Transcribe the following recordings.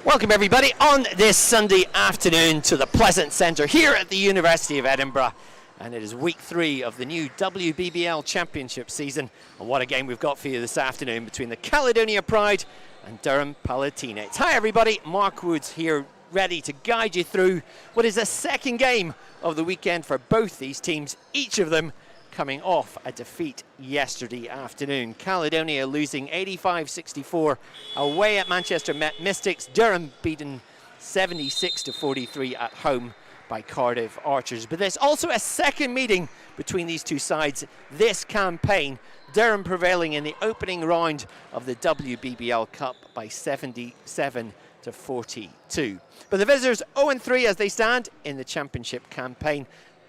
Welcome everybody on this Sunday afternoon to the Pleasant Centre here at the University of Edinburgh. And it is week 3 of the new WBBL Championship season. And what a game we've got for you this afternoon between the Caledonia Pride and Durham Palatinates. Hi everybody, Mark Woods here, ready to guide you through what is the second game of the weekend for both these teams, each of them coming off a defeat yesterday afternoon. Caledonia losing 85-64 away at Manchester Mystics. Durham beaten 76-43 at home by Cardiff Archers. But there's also a second meeting between these two sides this campaign. Durham prevailing in the opening round of the WBBL Cup by 77-42. But the visitors 0-3 as they stand in the championship campaign,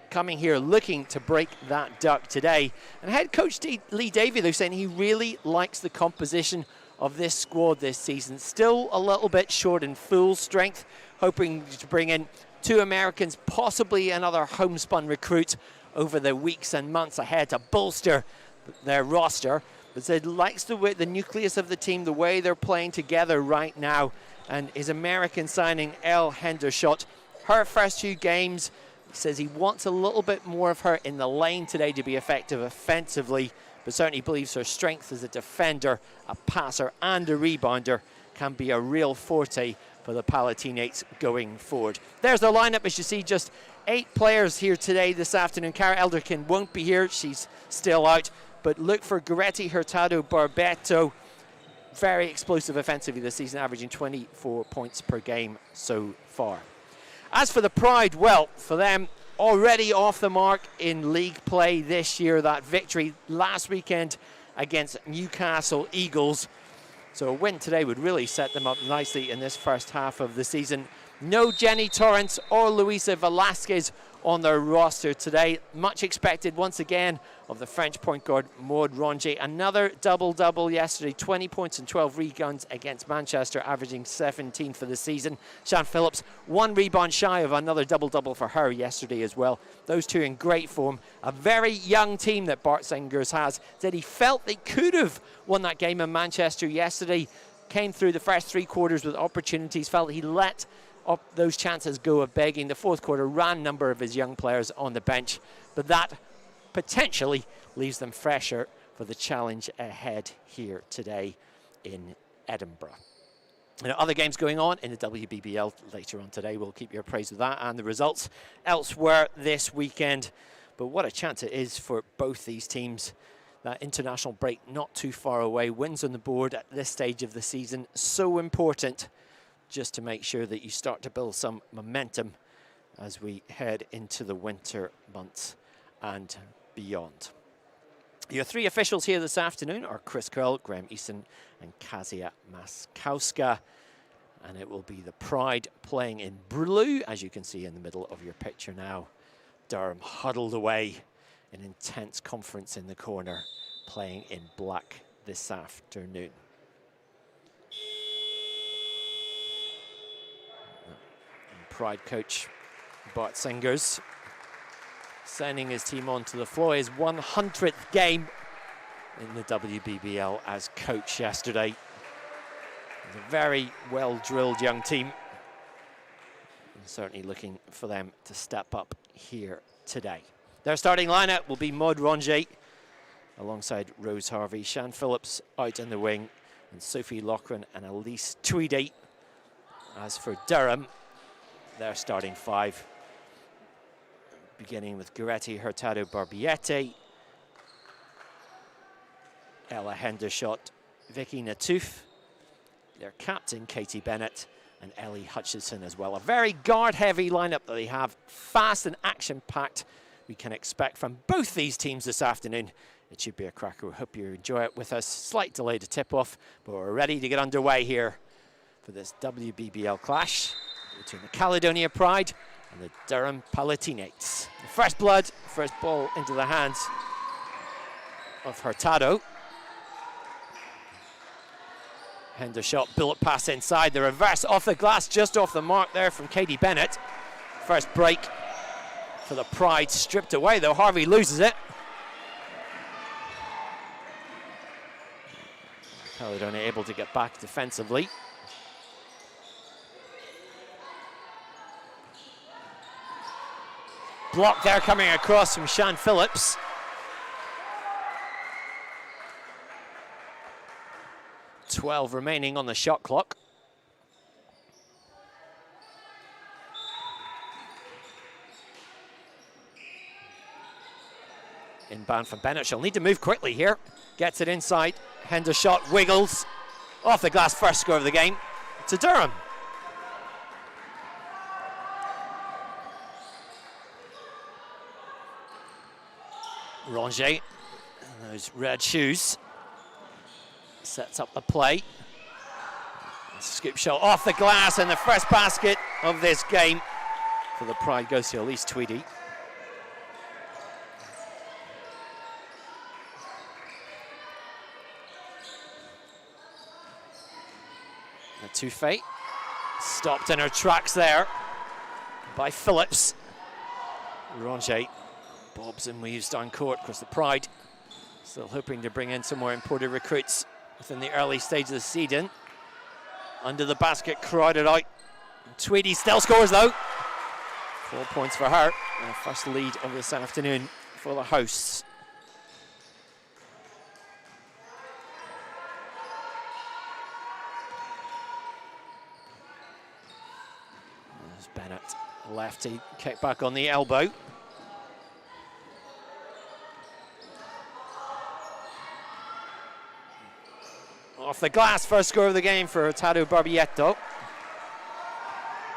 coming here looking to break that duck today. And head coach Lee Davey, though, saying he really likes the composition of this squad this season. Still a little bit short in full strength, hoping to bring in 2 Americans, possibly another homespun recruit over the weeks and months ahead to bolster their roster. But said likes the nucleus of the team, the way they're playing together right now. And his American signing, Elle Hendershot, her first 2 games, he says he wants a little bit more of her in the lane today to be effective offensively, but certainly believes her strength as a defender, a passer and a rebounder can be a real forte for the Palatinates going forward. There's the lineup, as you see, just 8 players here today this afternoon. Cara Elderkin won't be here, she's still out, but look for Goretti, Hurtado, Barbetto. Very explosive offensively this season, averaging 24 points per game so far. As for the Pride, well, for them, already off the mark in league play this year. That victory last weekend against Newcastle Eagles. So a win today would really set them up nicely in this first half of the season. No Jenny Torrance or Luisa Velasquez on their roster today. Much expected once again of the French point guard Maud Rongier. Another double-double yesterday, 20 points and 12 rebounds against Manchester, averaging 17 for the season. Shan Phillips, 1 rebound shy of another double-double for her yesterday as well. Those two in great form. A very young team that Bart Singers has. Said he felt they could have won that game in Manchester yesterday. Came through the first 3 quarters with opportunities. Felt he let up those chances go of begging. The fourth quarter ran a number of his young players on the bench, but that potentially leaves them fresher for the challenge ahead here today in Edinburgh. And other games going on in the WBBL later on today. We'll keep you appraised of that and the results elsewhere this weekend. But what a chance it is for both these teams. That international break not too far away. Wins on the board at this stage of the season, so important, just to make sure that you start to build some momentum as we head into the winter months and beyond. Your 3 officials here this afternoon are Chris Curl, Graham Easton and Kazia Maskowska. And it will be the Pride playing in blue, as you can see in the middle of your picture now. Durham huddled away in intense conference in the corner, playing in black this afternoon. Pride coach Bart Singers sending his team onto the floor. His 100th game in the WBBL as coach yesterday. It's a very well-drilled young team. And certainly looking for them to step up here today. Their starting lineup will be Maud Rongier alongside Rose Harvey, Shan Phillips out in the wing, and Sophie Loughran and Elise Tweedy. As for Durham, their starting 5, beginning with Goretti, Hurtado, Barbiette, Ella Hendershot, Vicky Natouf, their captain Katie Bennett, and Ellie Hutchison as well. A very guard-heavy lineup that they have, fast and action-packed. We can expect from both these teams this afternoon. It should be a cracker. We hope you enjoy it with us. Slight delay to tip-off, but we're ready to get underway here for this WBBL clash between the Caledonia Pride and the Durham Palatinates. The first blood, first ball into the hands of Hurtado. Hendershot, bullet pass inside, the reverse off the glass, just off the mark there from Katie Bennett. First break for the Pride, stripped away though, Harvey loses it. Caledonia able to get back defensively. block there coming across from Shan Phillips. .12 remaining on the shot clock. Inbound from Bennett. She'll need to move quickly here. Gets it inside. Hendershot wiggles. Off the glass, first score of the game to Durham. Rongier, those red shoes, sets up the play. Scoop shot off the glass, and the first basket of this game for the Pride goes to Elise Tweedy. Touffet stopped in her tracks there by Phillips. Rongier bobs and weaves down court because the Pride still hoping to bring in some more imported recruits within the early stage of the season. Under the basket, crowded out. Tweedy still scores though. 4 points for her. And first lead of this afternoon for the hosts. There's Bennett, lefty, kick back on the elbow. Off the glass, first score of the game for Tado Barbietto.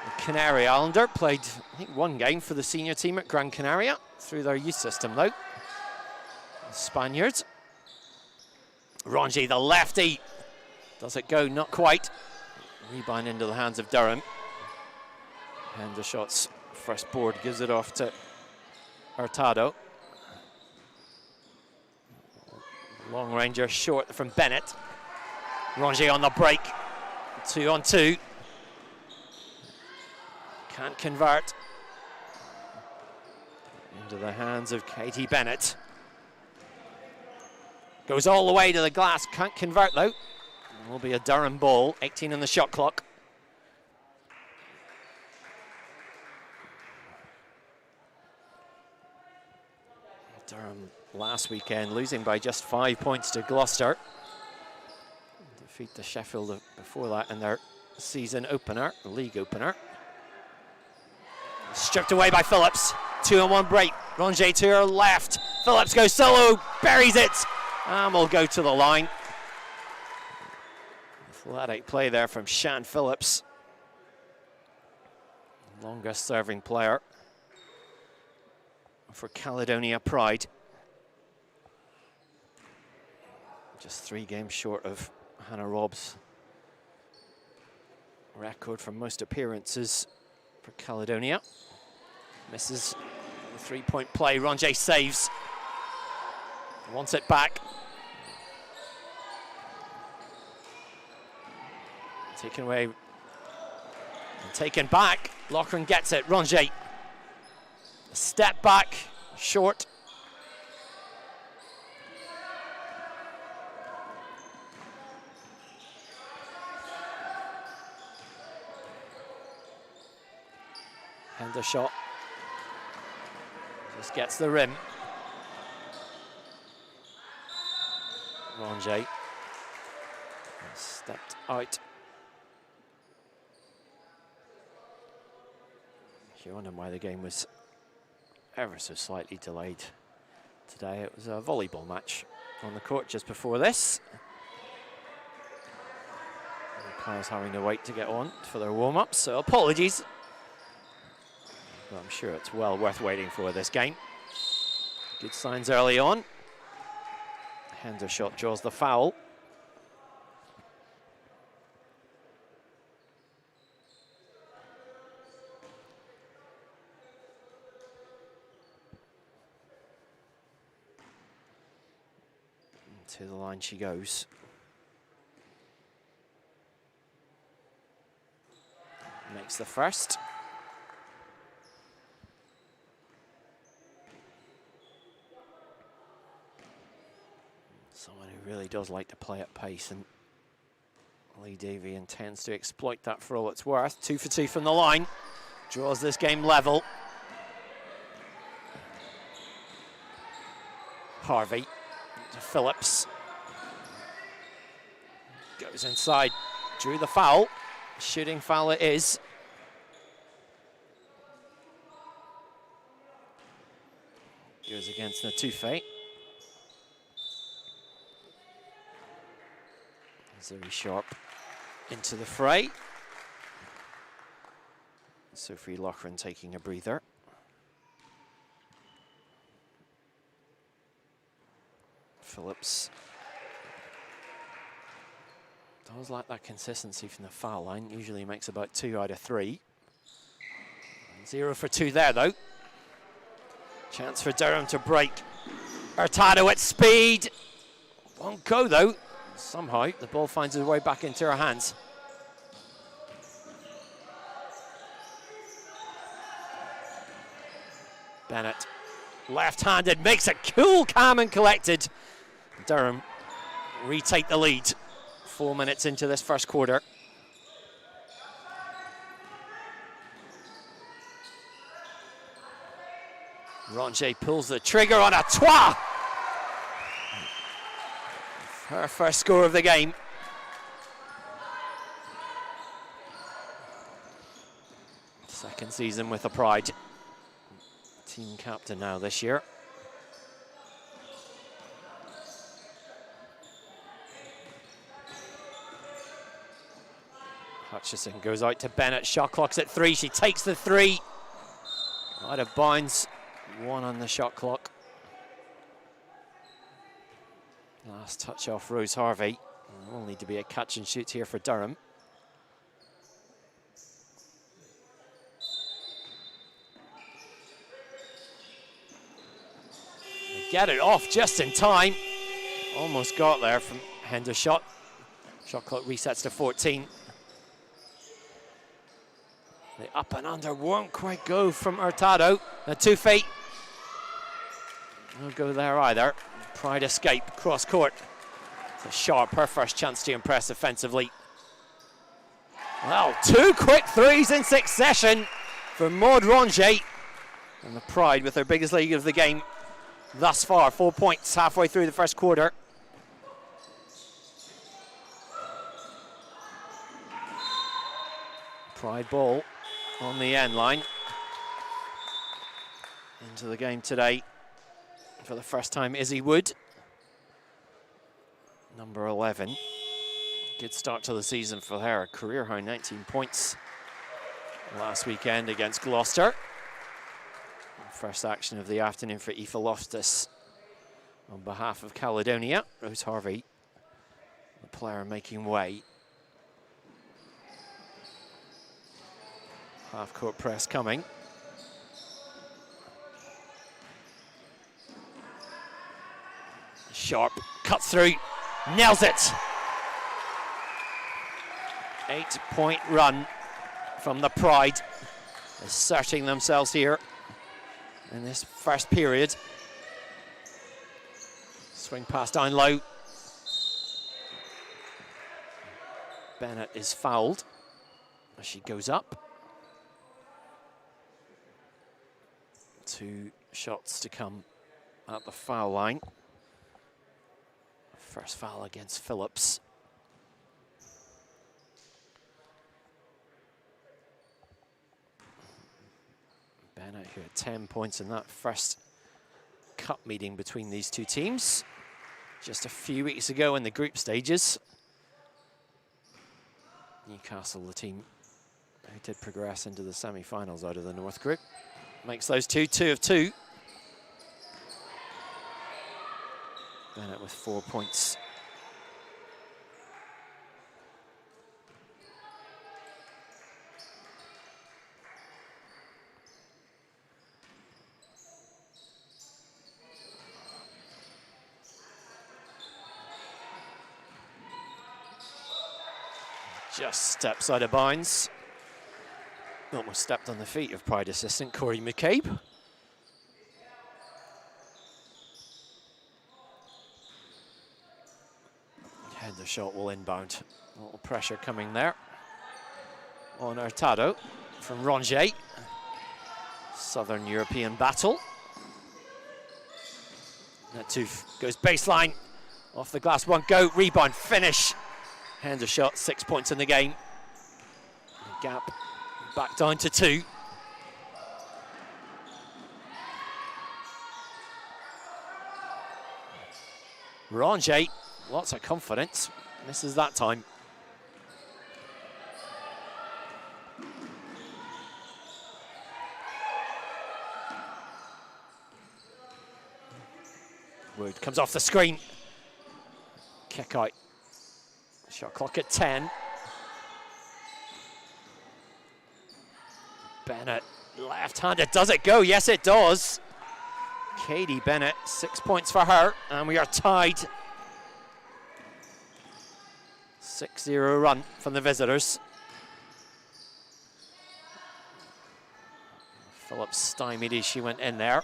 The Canary Islander played, I think, one game for the senior team at Gran Canaria through their youth system, though. The Spaniards. Rongier, the lefty. Does it go? Not quite. Rebound into the hands of Durham. Hendershot's first board gives it off to Hurtado. Long ranger short from Bennett. Rongier on the break, 2-on-2. Can't convert. Into the hands of Katie Bennett. Goes all the way to the glass, can't convert though. Will be a Durham ball, 18 on the shot clock. Durham last weekend losing by just 5 points to Gloucester. Defeat the Sheffield before that in their season opener, league opener. Stripped away by Phillips. 2-on-1 break. Rongier to her left. Phillips goes solo, buries it, and will go to the line. Athletic play there from Shan Phillips. Longest serving player for Caledonia Pride. Just 3 games short of Hannah Robb's record for most appearances for Caledonia. Misses the 3-point play. Rongier saves. Wants it back. Taken away and taken back. Loughran gets it. Rongier. A step back, short. Hendershot just gets the rim. Rongier stepped out. You're wondering why the game was ever so slightly delayed today. It was a volleyball match on the court just before this. The players having to wait to get on for their warm-ups, so apologies. But I'm sure it's well worth waiting for this game. Good signs early on. Hendershot draws the foul. To the line she goes. Makes the first. Someone who really does like to play at pace, and Lee Davey intends to exploit that for all it's worth. 2 for 2 from the line. Draws this game level. Harvey to Phillips. Goes inside, drew the foul. Shooting foul it is. Goes against Natufe. Zoe Sharp into the fray. Sophie Loughran taking a breather. Phillips does like that consistency from the foul line. Usually makes about 2 out of 3. 0 for 2 there though. Chance for Durham to break. Hurtado at speed. Won't go though. Somehow the ball finds its way back into her hands. Bennett, left-handed, makes it cool, calm and collected. Durham retake the lead 4 minutes into this first quarter. Ronje pulls the trigger on a trois. Her first score of the game. Second season with the Pride. Team captain now this year. Hutchison goes out to Bennett. Shot clock's at 3. She takes the 3. Out of bounds. 1 on the shot clock. Last touch off Rose Harvey. Will need to be a catch and shoot here for Durham. They get it off just in time. Almost got there from Hendershot. Shot clock resets to 14. The up and under won't quite go from Hurtado. Natufe. No go there either. Pride escape, cross court. So Sharp, her first chance to impress offensively. Well, 2 quick threes in succession for Maud Ronje. And the Pride with their biggest lead of the game thus far. 4 points halfway through the first quarter. Pride ball on the end line. Into the game today. For the first time, Izzy Wood, number 11. Good start to the season for her. Career high 19 points last weekend against Gloucester. First action of the afternoon for Aoife Loftus on behalf of Caledonia. Rose Harvey, the player making way. Half-court press coming. Sharp cuts through, nails it. 8-point run from the Pride, asserting themselves here in this first period. Swing pass down low. Bennett is fouled as she goes up. 2 shots to come at the foul line. First foul against Phillips. Bennett, who had 10 points in that first cup meeting between these two teams just a few weeks ago in the group stages. Newcastle, the team who did progress into the semi-finals out of the North Group. Makes those 2 of 2. Bennett with 4 points. Just steps out of bounds. Almost stepped on the feet of Pride assistant Corey McCabe. The shot will inbound. A little pressure coming there on Hurtado from Ronje. Southern European battle. That tooth goes baseline, off the glass, one go, rebound, finish. Hands a shot, 6 points in the game. The gap back down to 2. Ronje, lots of confidence, misses that time. Wood comes off the screen. Kick out. Shot clock at 10. Bennett, left-handed, does it go? Yes, it does. Katie Bennett, 6 points for her, and we are tied. 6-0 run from the visitors. Phillips stymied as she went in there.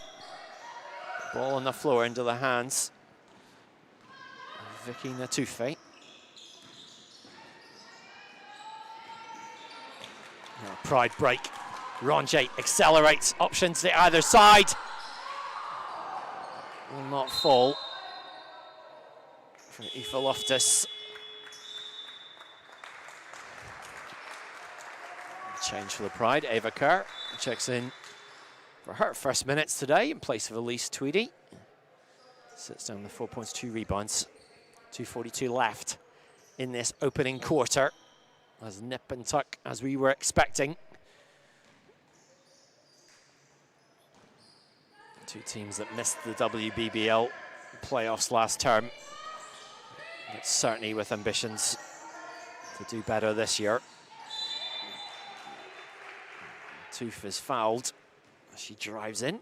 Ball on the floor into the hands of Vicky Natufe. Pride break. Ronje accelerates, options to either side. Will not fall for Aoife Loftus. Change for the Pride. Ava Kerr checks in for her first minutes today in place of Elise Tweedy. Sits down with 4 points, 2 rebounds. 2:42 left in this opening quarter. As nip and tuck as we were expecting. Two teams that missed the WBBL playoffs last term, but certainly with ambitions to do better this year. Toof is fouled as she drives in.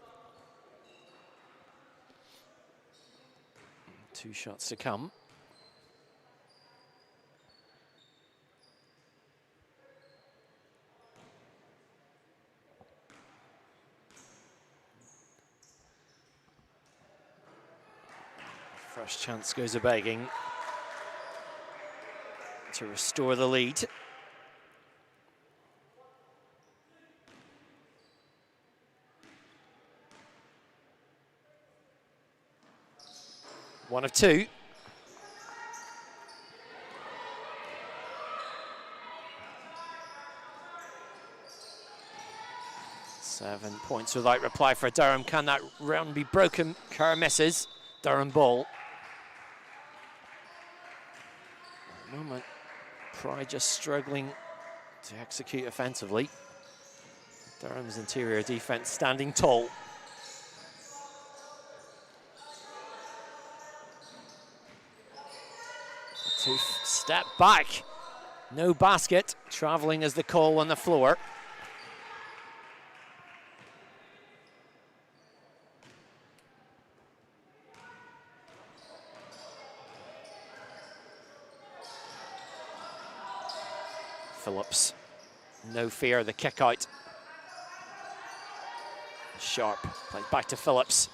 2 shots to come. First chance goes a-begging to restore the lead. One of 2. Seven points without reply for Durham. Can that round be broken? Kerr misses. Durham ball. At the moment, Pride just struggling to execute offensively. Durham's interior defense standing tall. Toof step back. No basket. Traveling as the call on the floor. Phillips, no fear, the kick out. Sharp, plays back to Phillips.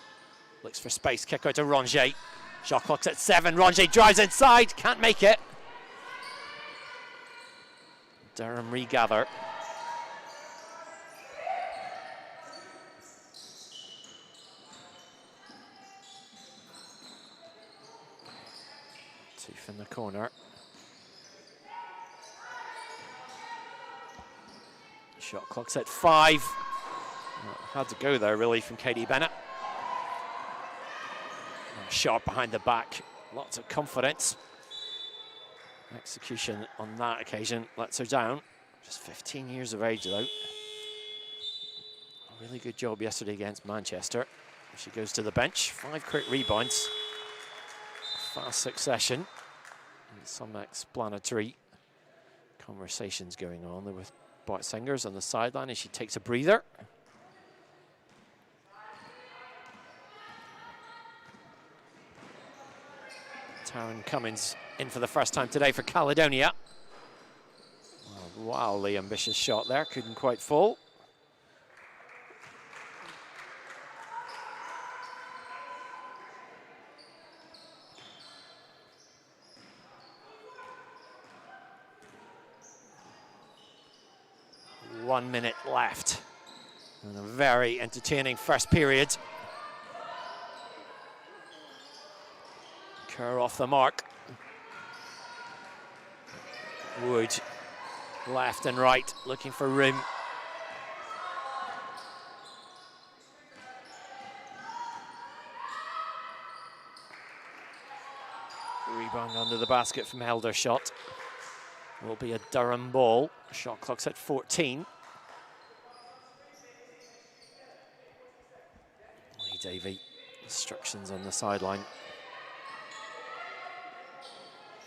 Looks for space, kick out to Ronje. Shot clock's at 7, Ronje drives inside, can't make it. Durham regather. Toof in the corner. Shot clock's at 5. Had to go there really from Katie Bennett. Sharp behind the back, lots of confidence. Execution on that occasion lets her down. Just 15 years of age though. A really good job yesterday against Manchester. She goes to the bench, 5 quick rebounds. Fast succession. And some explanatory conversations going on there with Bart Singers on the sideline as she takes a breather. Taryn Cummins in for the first time today for Caledonia. Oh, wildly ambitious shot there, couldn't quite fall. One minute left. And a very entertaining first period. Kerr off the mark. Wood, left and right, looking for room. Rebound under the basket from Heldershot. Will be a Durham ball. Shot clock's at 14. Lee Davey, instructions on the sideline.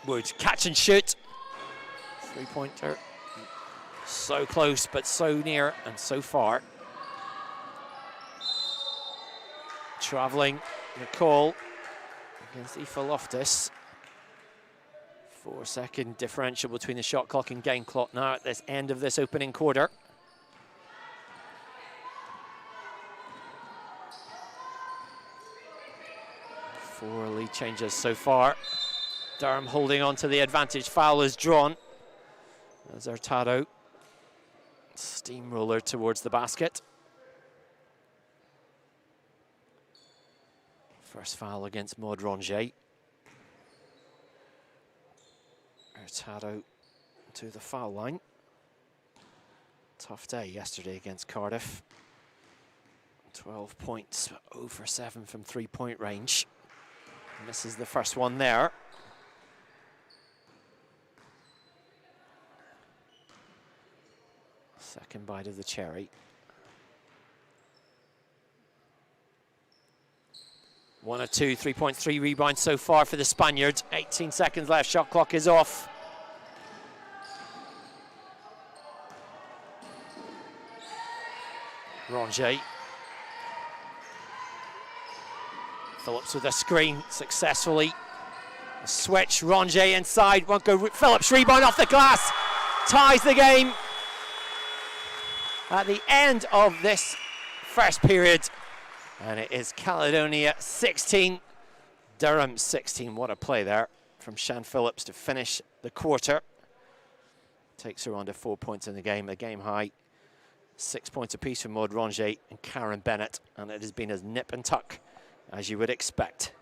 Wood, catch and shoot. Three-pointer. So close, but so near and so far. Travelling, McCall against Aoife Loftus. 4-second differential between the shot clock and game clock now at this end of this opening quarter. Four lead changes so far. Durham holding on to the advantage. Foul is drawn as Hurtado steamroller towards the basket. First foul against Maud Rongier. Hurtado to the foul line. Tough day yesterday against Cardiff. 12 points, 0 for 7 from three-point range. Misses the first one there. Second bite of the cherry. 1 of 2, 3.3 rebounds so far for the Spaniards. 18 seconds left, shot clock is off. Rongier. Phillips with a screen successfully. A switch, Rongier inside, won't go. Phillips rebound off the glass, ties the game. At the end of this first period, and it is Caledonia 16, Durham 16. What a play there from Shan Phillips to finish the quarter. Takes her on to 4 points in the game, a game high. 6 points apiece from Maud Rongier and Karen Bennett, and it has been as nip and tuck as you would expect.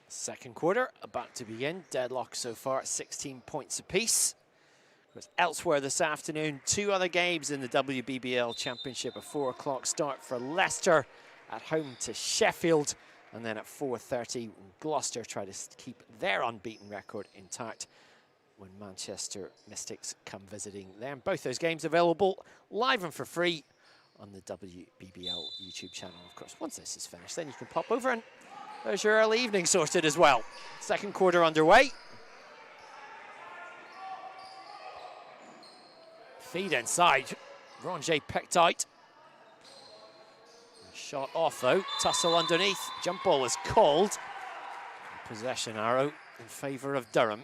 Second quarter about to begin. Deadlock so far at 16 points apiece. Because elsewhere this afternoon, two other games in the WBBL Championship. A 4 o'clock start for Leicester at home to Sheffield. And then at 4:30, Gloucester try to keep their unbeaten record intact when Manchester Mystics come visiting them. Both those games available live and for free on the WBBL YouTube channel. Of course, once this is finished, then you can pop over and there's your early evening sorted as well. Second quarter underway. Feed inside. Rongier picked out. Shot off though. Tussle underneath. Jump ball is called. Possession arrow in favour of Durham.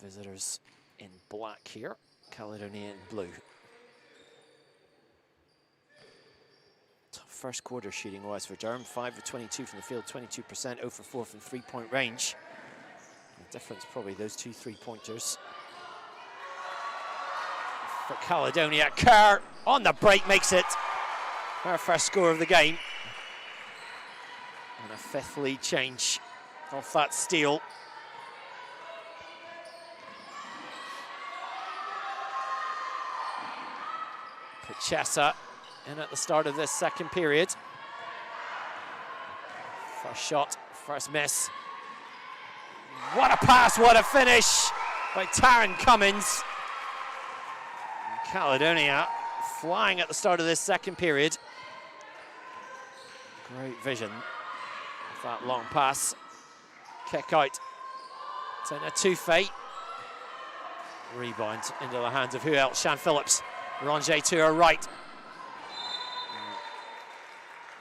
Visitors in black here. Caledonia in blue. First quarter shooting wise for Durham, 5 of 22 from the field, 22%, 0 for 4 from three-point range. Difference probably those 2 3-pointers. For Caledonia, Kerr on the break makes it her first score of the game. And a 5th lead change off that steal. Chessa in at the start of this second period. First shot, first miss. What a pass, what a finish by Taron Cummins. And Caledonia flying at the start of this second period. Great vision of that long pass. Kick out. It's in a Tufay. Rebound into the hands of who else? Shan Phillips. Ronje to her right.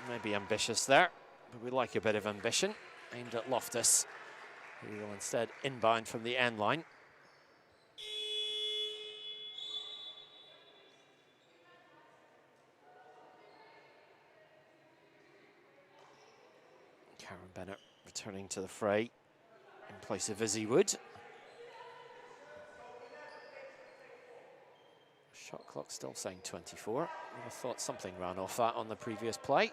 Maybe ambitious there, but we like a bit of ambition. Aimed at Loftus, who will instead inbound from the end line. Karen Bennett returning to the fray in place of Izzy Wood. Shot clock still saying 24. I would have thought something ran off that on the previous play.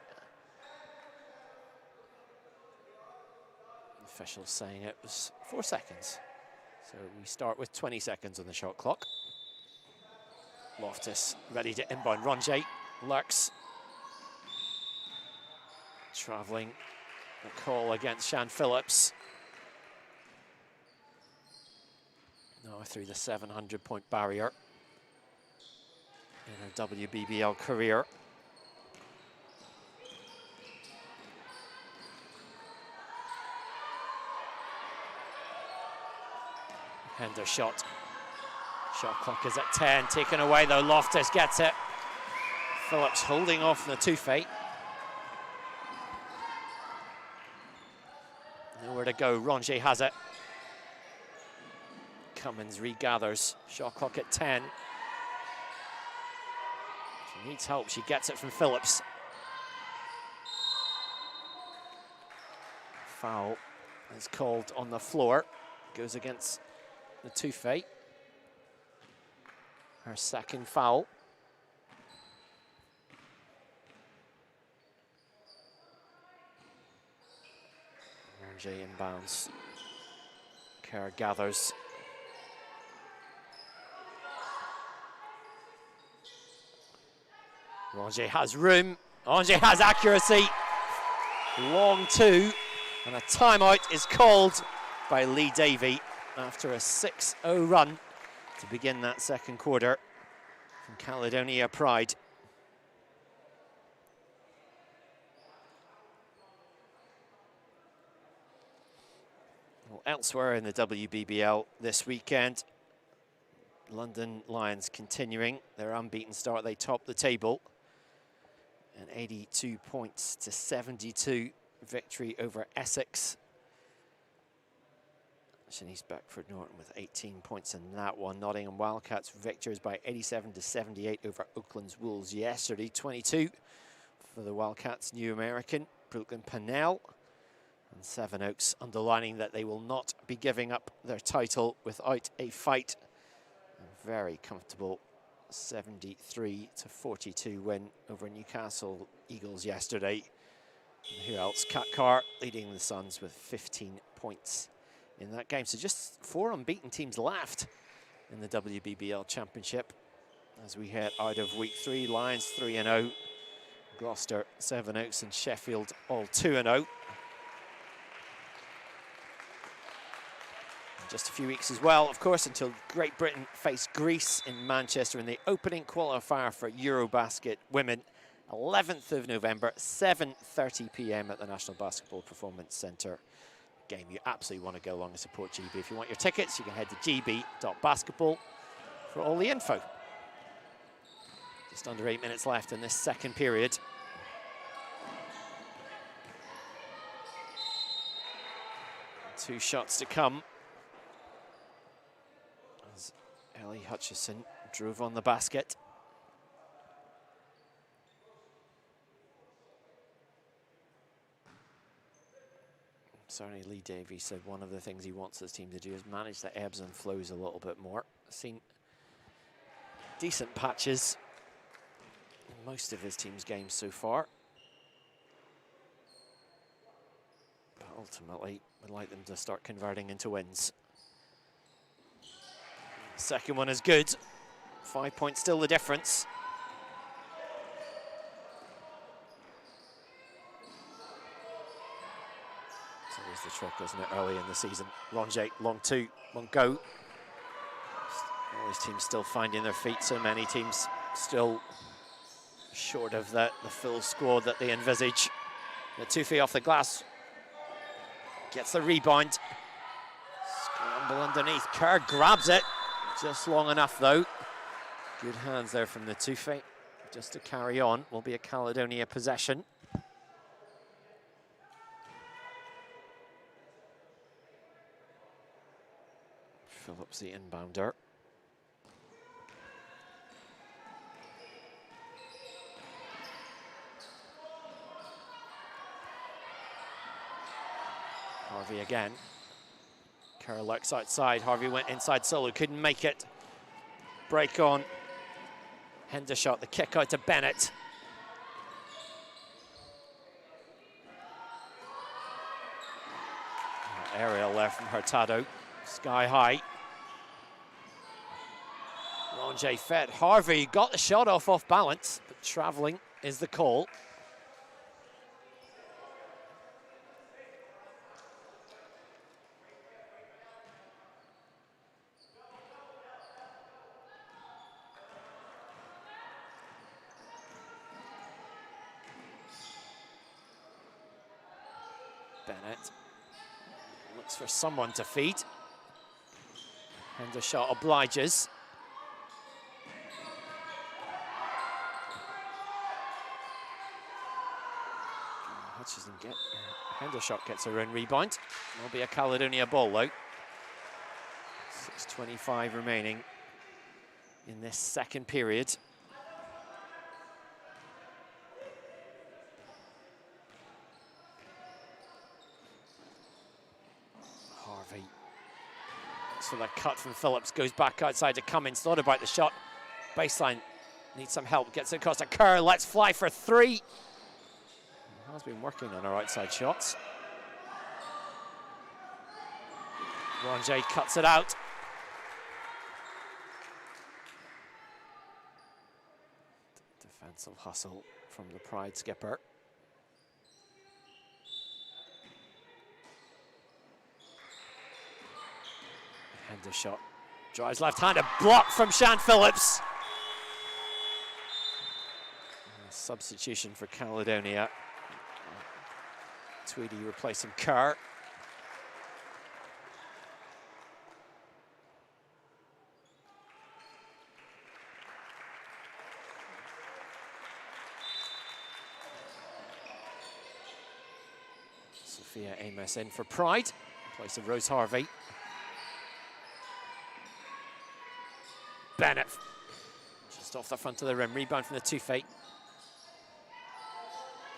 The officials saying it was 4 seconds. So we start with 20 seconds on the shot clock. Loftus ready to inbound. Ronje lurks. Travelling the call against Shan Phillips. Now through the 700-point barrier in her WBBL career. Hender shot. Shot clock is at 10, taken away though. Loftus gets it. Phillips holding off the Tufay. Nowhere to go. Ronje has it. Cummins regathers. Shot clock at 10. She needs help. She gets it from Phillips. Foul is called on the floor. Goes against the Tufay. Her second foul. Ronje inbounds. Kerr gathers. Ronje has room. Ronje has accuracy. Long two. And a timeout is called by Lee Davey after a 6-0 run to begin that second quarter from Caledonia Pride. Well, elsewhere in the WBBL this weekend, London Lions continuing their unbeaten start. They top the table. An 82 points to 72 victory over Essex. Shanice Beckford Norton with 18 points in that one. Nottingham Wildcats victors by 87 to 78 over Oakland's Wolves yesterday. 22 for the Wildcats' new American, Brooklyn Pennell. And Sevenoaks underlining that they will not be giving up their title without a fight. A very comfortable 73 to 42 win over Newcastle Eagles yesterday. And who else? Katkar leading the Suns with 15 points in that game. So just 4 unbeaten teams left in the WBBL Championship as we head out of week 3. Lions 3-0, Gloucester, Sevenoaks and Sheffield all 2-0. Just a few weeks as well, of course, until Great Britain face Greece in Manchester in the opening qualifier for Eurobasket Women, 11th of November, 7:30 p.m. at the National Basketball Performance Centre. Game you absolutely want to go along and support GB. If you want your tickets, you can head to gb.basketball for all the info. Just under 8 minutes left in this second period. Two shots to come. As Ellie Hutchison drove on the basket. Certainly Lee Davies said one of the things he wants his team to do is manage the ebbs and flows a little bit more. Seen decent patches in most of his team's games so far. But ultimately, we'd like them to start converting into wins. Second one is good. 5 points still the difference. It's always the trick, isn't it, early in the season. Ronje, long two, one go. All these teams still finding their feet. So many teams still short of the full squad that they envisage. The 2 feet off the glass. Gets the rebound. Scramble underneath. Kerr grabs it. Just long enough, though. Good hands there from the 2 feet. Just to carry on. Will be a Caledonia possession. Phillips, the inbounder. Harvey again. Kerr lurks outside. Harvey went inside solo, couldn't make it. Break on. Hendershot, the kick out to Bennett. Aerial there from Hurtado. Sky high. Ronje fed. Harvey got the shot off balance, but travelling is the call. Bennett looks for someone to feed. Hendershot obliges. Hutchison Hendershot gets her own rebound. Will be a Caledonia ball though. 6:25 remaining in this second period. Harvey. So that cut from Phillips goes back outside to Cummins. Thought about the shot. Baseline needs some help. Gets it across to Kerr. Let's fly for 3. Has been working on our outside shots. Ronje cuts it out. Defensive hustle from the Pride skipper. Hendershot drives left-handed, block from Shan Phillips. Substitution for Caledonia. Tweedy replacing Kerr. Sophia Amos in for Pride, in place of Rose Harvey. Bennett, just off the front of the rim, rebound from the 2 feet.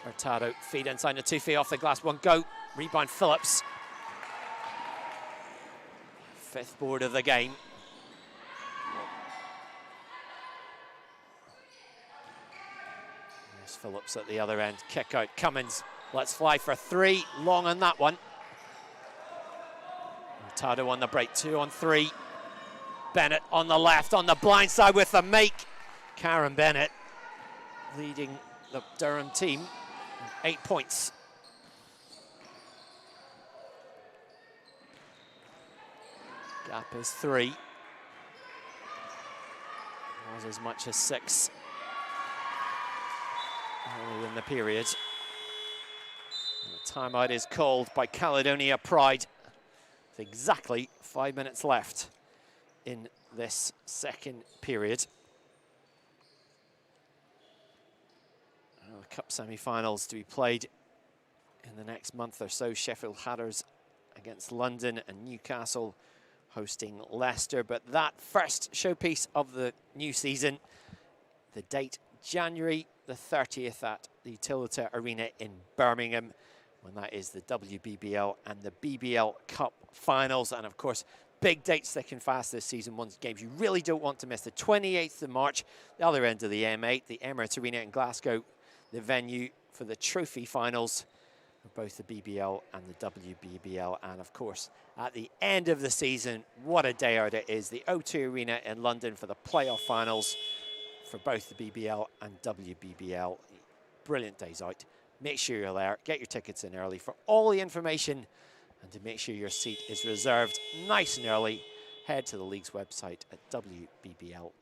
Hurtado, feed inside the 2 feet off the glass, one go, rebound Phillips. 5th board of the game. There's Phillips at the other end, kick out, Cummins, let's fly for 3, long on that one. Hurtado on the break, 2 on 3. Bennett on the left, on the blind side with the make. Karen Bennett leading the Durham team, 8 points. Gap is 3. Was as much as 6 early in the period. And the timeout is called by Caledonia Pride with exactly 5 minutes left in this second period. The Cup semi-finals to be played in the next month or so. Sheffield Hatters against London and Newcastle hosting Leicester. But that first showpiece of the new season, the date January the 30th at the Utilita Arena in Birmingham. when that is the WBBL and the BBL Cup finals. And of course, big dates thick and fast this season. One games you really don't want to miss. The 28th of March, the other end of the M8, the Emirates Arena in Glasgow, the venue for the trophy finals of both the BBL and the WBBL. And of course, at the end of the season, what a day out it is. The O2 Arena in London for the playoff finals for both the BBL and WBBL. Brilliant days out. Make sure you're there. Get your tickets in early. For all the information and to make sure your seat is reserved nice and early, head to the league's website at wbbl.org.uk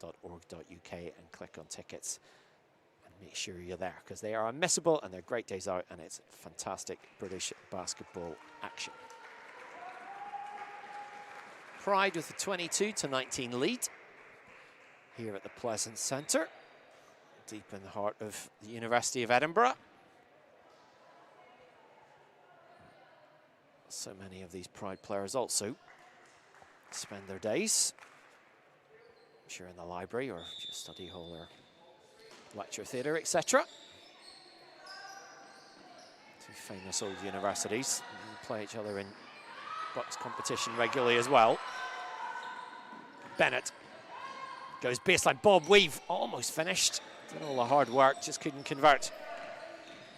and click on tickets. And make sure you're there, because they are unmissable and they're great days out, and it's fantastic British basketball action. Pride with a 22-19 lead here at the Pleasance Centre, deep in the heart of the University of Edinburgh. So many of these Pride players also spend their days, I'm sure, in the library or study hall or lecture theatre, etc. Two famous old universities play each other in box competition regularly as well. Bennett goes baseline, bob weave, almost finished. Did all the hard work, just couldn't convert.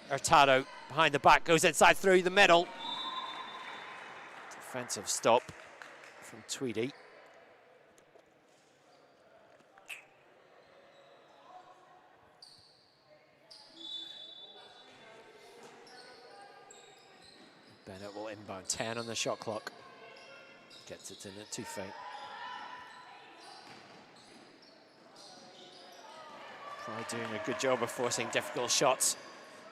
Hurtado behind the back, goes inside through the middle. Defensive stop from Tweedy. Bennett will inbound, 10 on the shot clock. Gets it in at Tufay. Pride doing a good job of forcing difficult shots.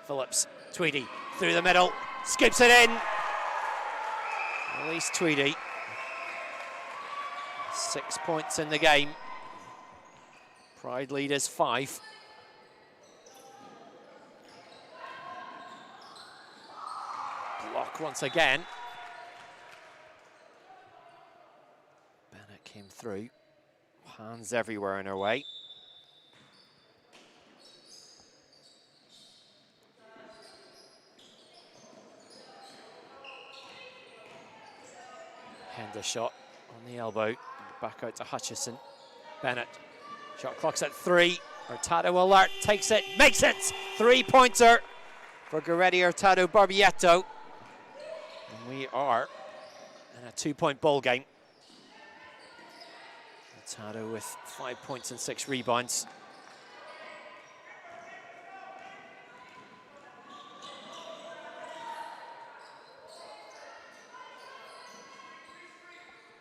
Phillips, Tweedy through the middle, skips it in. At least Tweedy. 6 points in the game. Pride leaders 5. Block once again. Bennett came through. Hands everywhere in her way. Hender shot on the elbow, back out to Hutchison. Bennett, shot clock's at 3. Hurtado alert, takes it, makes it! 3-pointer for Goretti Hurtado Barbietto. And we are in a 2-point ball game. Hurtado with 5 points and 6 rebounds.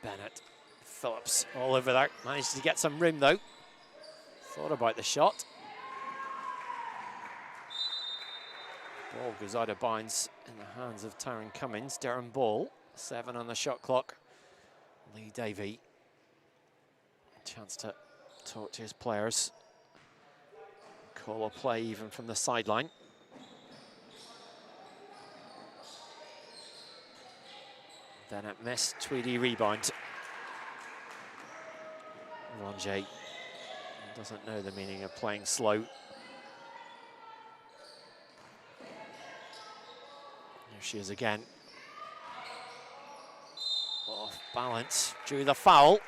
Bennett, Phillips all over there, managed to get some room though. Thought about the shot. Ball goes out of bounds in the hands of Tyrone Cummins. Durham ball, 7 on the shot clock. Lee Davey, chance to talk to his players. Call a play even from the sideline. Bennett missed, Tweedy rebound. Ronje doesn't know the meaning of playing slow. Here she is again. Off balance, drew the foul. The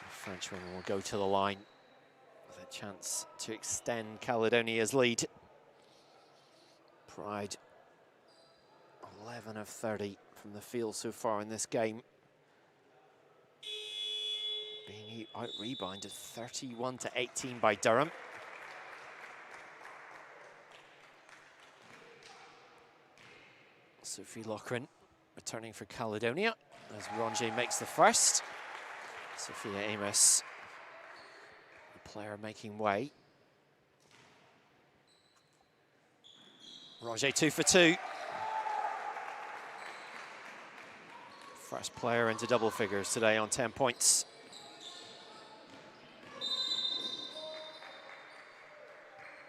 Frenchman will go to the line with a chance to extend Caledonia's lead. Pride 11 of 30 from the field so far in this game. Being out-rebounded 31-18 by Durham. Sophie Loughran returning for Caledonia as Ronje makes the first. Sophia Amos, the player making way. Ronje 2 for 2. First player into double figures today on 10 points.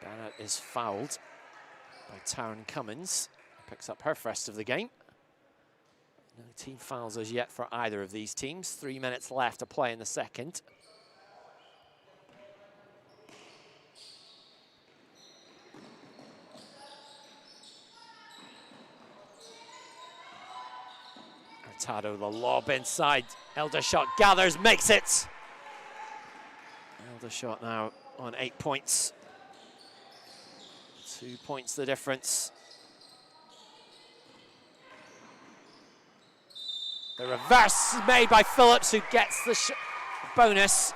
Bennett is fouled by Tyrone Cummins. Picks up her first of the game. No team fouls as yet for either of these teams. 3 minutes left to play in the second. Hurtado, the lob inside. Eldershot gathers, makes it. Eldershot now on 8 points. 2 points the difference. The reverse is made by Phillips, who gets the bonus.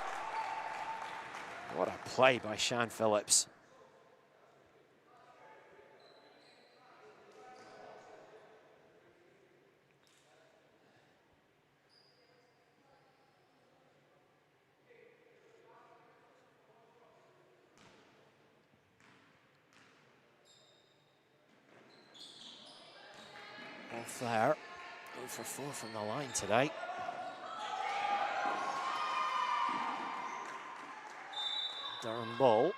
What a play by Shan Phillips. Off there, 0 for 4 from the line today. Durham ball.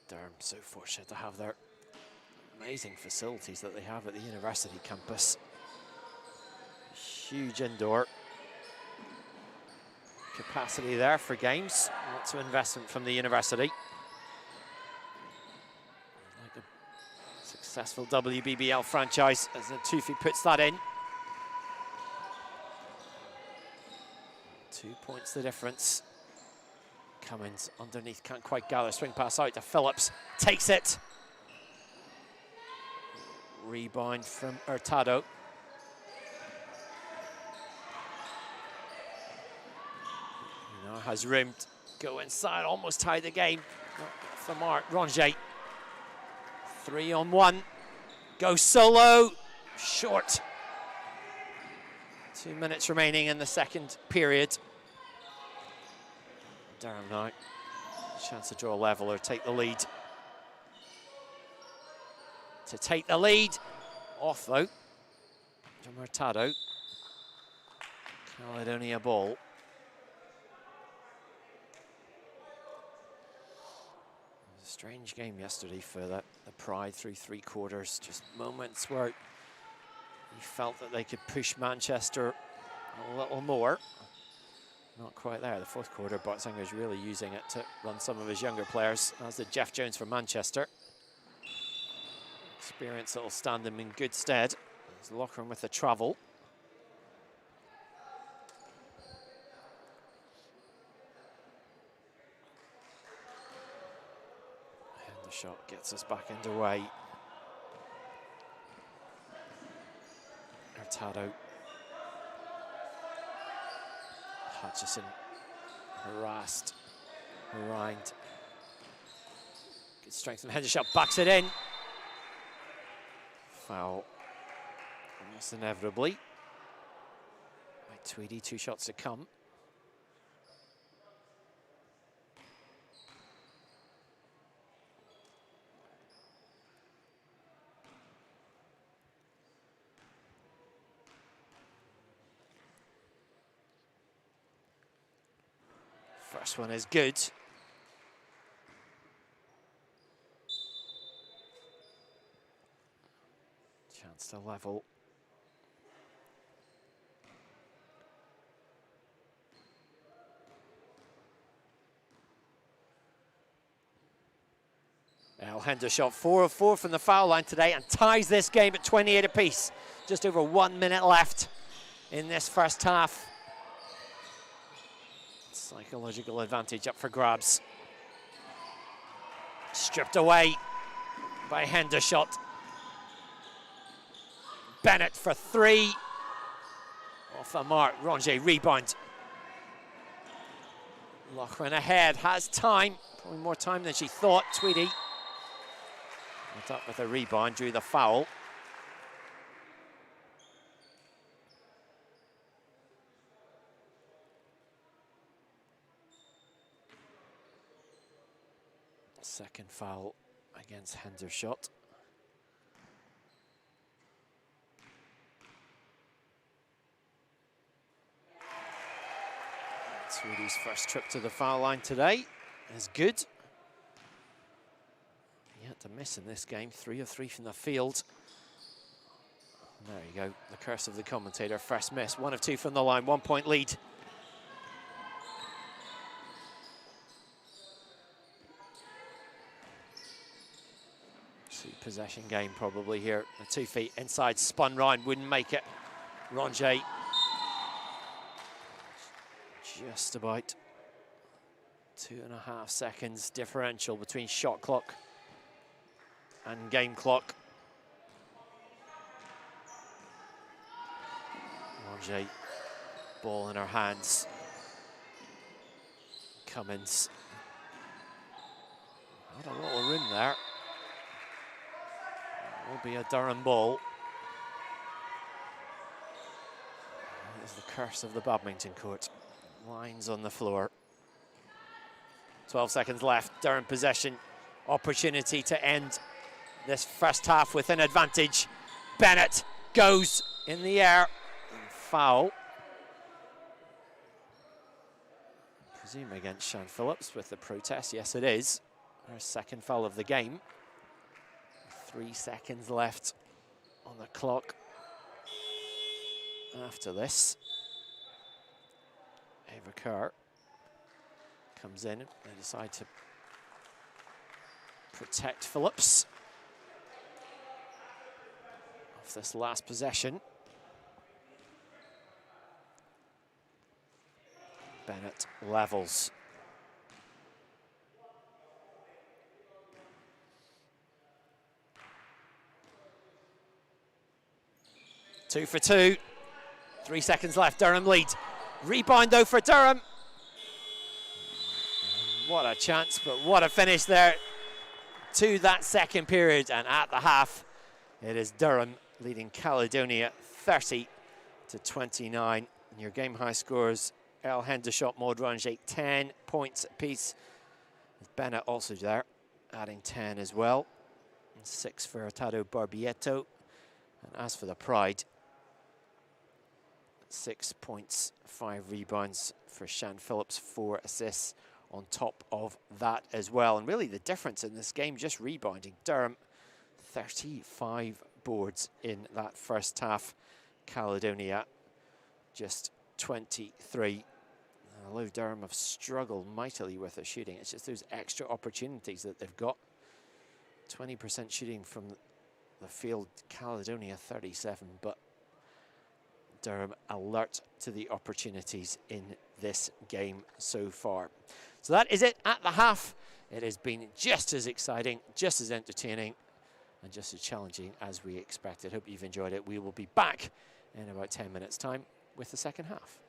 Durham so fortunate to have their amazing facilities that they have at the university campus. Huge indoor capacity there for games. Lots of investment from the university. Like a successful WBBL franchise as Tufi puts that in. 2 points the difference. Cummins underneath, can't quite gather. Swing pass out to Phillips, takes it. Rebound from Hurtado. Now has room to go inside, almost tied the game. Not off the mark, Rongier. 3-on-1, goes solo, short. 2 minutes remaining in the second period. Durham now, chance to draw a level or take the lead. To take the lead, off though, from Hurtado. Caledonia ball. It was a strange game yesterday for the Pride through 3 quarters. Just moments where you felt that they could push Manchester a little more. Not quite there. The fourth quarter, Botzinger's really using it to run some of his younger players, as did Jeff Jones for Manchester. Experience that will stand him in good stead. His locker room with the travel. And the shot gets us back underway. Hurtado. Hutchison harassed, harangued. Good strength from Hendershot, backs it in. Foul, almost inevitably. By Tweedy, 2 shots to come. First one is good. Chance to level. Now Hendershot 4 of 4 from the foul line today and ties this game at 28 apiece. Just over 1 minute left in this first half. Psychological advantage up for grabs. Stripped away by Hendershot. Bennett for 3. Off the mark, Rongier rebound. Loughran ahead, has time. Probably more time than she thought. Tweedy went up with a rebound, drew the foul. Second foul against Hendershot. Tweedy's first trip to the foul line today is good. He had to miss in this game, 3 of 3 from the field. There you go, the curse of the commentator. First miss, 1 of 2 from the line, 1 point lead. See, possession game probably here. The 2 feet inside, spun round, wouldn't make it. Ronje just about 2.5 seconds differential between shot clock and game clock. Ronje, ball in her hands. Cummins. Not a lot of room there. Will be a Durham ball. That is the curse of the badminton court. Lines on the floor. 12 seconds left. Durham possession. Opportunity to end this first half with an advantage. Bennett goes in the air. And foul. I presume against Shan Phillips with the protest. Yes, it is. Her second foul of the game. 3 seconds left on the clock after this. Ava Kerr comes in. They decide to protect Phillips off this last possession. Bennett levels. Two for two. 3 seconds left. Durham lead. Rebound though for Durham. What a chance, but what a finish there to that second period. And at the half, it is Durham leading Caledonia 30-29. And your game high scores: El Hendershot, Maud Ronje, 10 points apiece. Bennett also there, adding 10 as well. And 6 for Hurtado Barbietto. And as for the Pride, 6 points, 5 rebounds for Shan Phillips, 4 assists on top of that as well. And really the difference in this game, just rebounding. Durham, 35 boards in that first half. Caledonia, just 23. Although Durham have struggled mightily with their shooting, it's just those extra opportunities that they've got. 20% shooting from the field, Caledonia 37, but Durham alert to the opportunities in this game so far. So that is it at the half. It has been just as exciting, just as entertaining, and just as challenging as we expected. Hope you've enjoyed it. We will be back in about 10 minutes' time with the second half.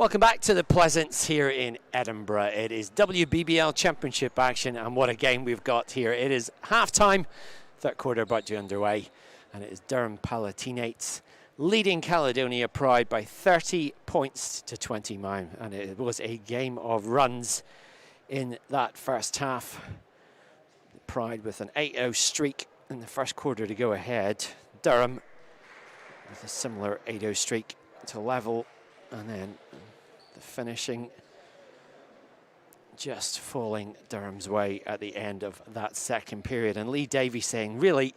Welcome back to the Pleasance here in Edinburgh. It is WBBL Championship action, and what a game we've got here. It is half-time, third quarter about to be underway, and it is Durham Palatinates leading Caledonia Pride by 30 points to 29, and it was a game of runs in that first half. Pride with an 8-0 streak in the first quarter to go ahead. Durham with a similar 8-0 streak to level, and then the finishing just falling Durham's way at the end of that second period. And Lee Davey saying, really,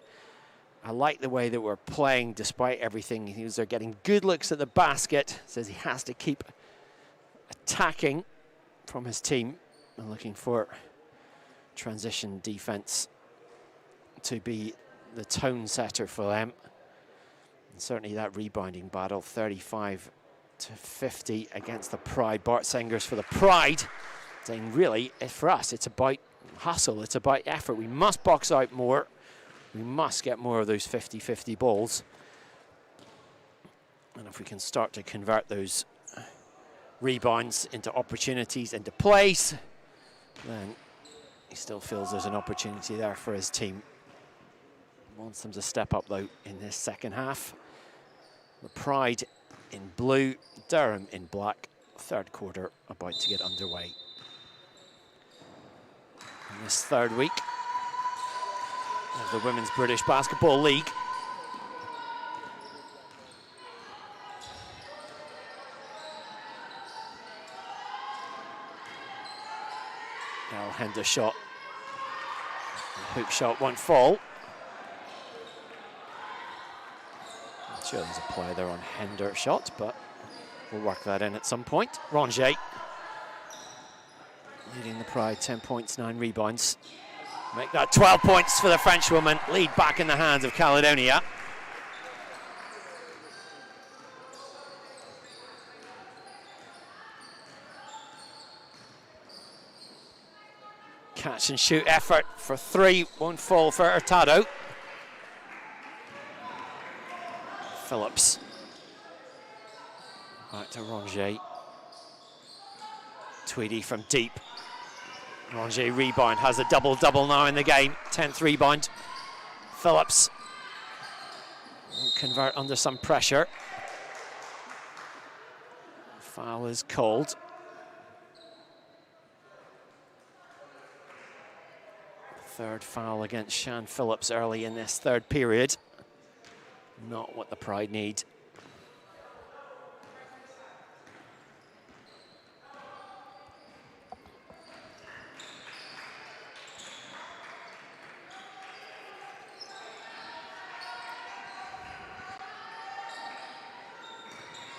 I like the way that we're playing despite everything. They're getting good looks at the basket. Says he has to keep attacking from his team and looking for transition defense to be the tone setter for them. And certainly that rebounding battle, 35 to 50 against the Pride. Bart Sengers for the Pride, saying really, for us, it's about hustle, it's about effort. We must box out more. We must get more of those 50-50 balls. And if we can start to convert those rebounds into opportunities, into plays, then he still feels there's an opportunity there for his team. Wants them to step up, though, in this second half. The Pride in blue, Durham in black. Third quarter about to get underway. In this third week of the Women's British Basketball League. Now Hender shot. The hook shot won't fall. I'm sure there's a play there on Hender shot, but we'll work that in at some point. Rongier leading the Pride, 10 points, 9 rebounds. Make that 12 points for the Frenchwoman. Lead back in the hands of Caledonia. Catch and shoot effort for three. Won't fall for Hurtado. Phillips. Back to Rongier. Tweedy from deep. Rongier rebound, has a double-double now in the game. 10th rebound. Phillips won't convert under some pressure. Foul is called. Third foul against Shan Phillips early in this third period. Not what the Pride need.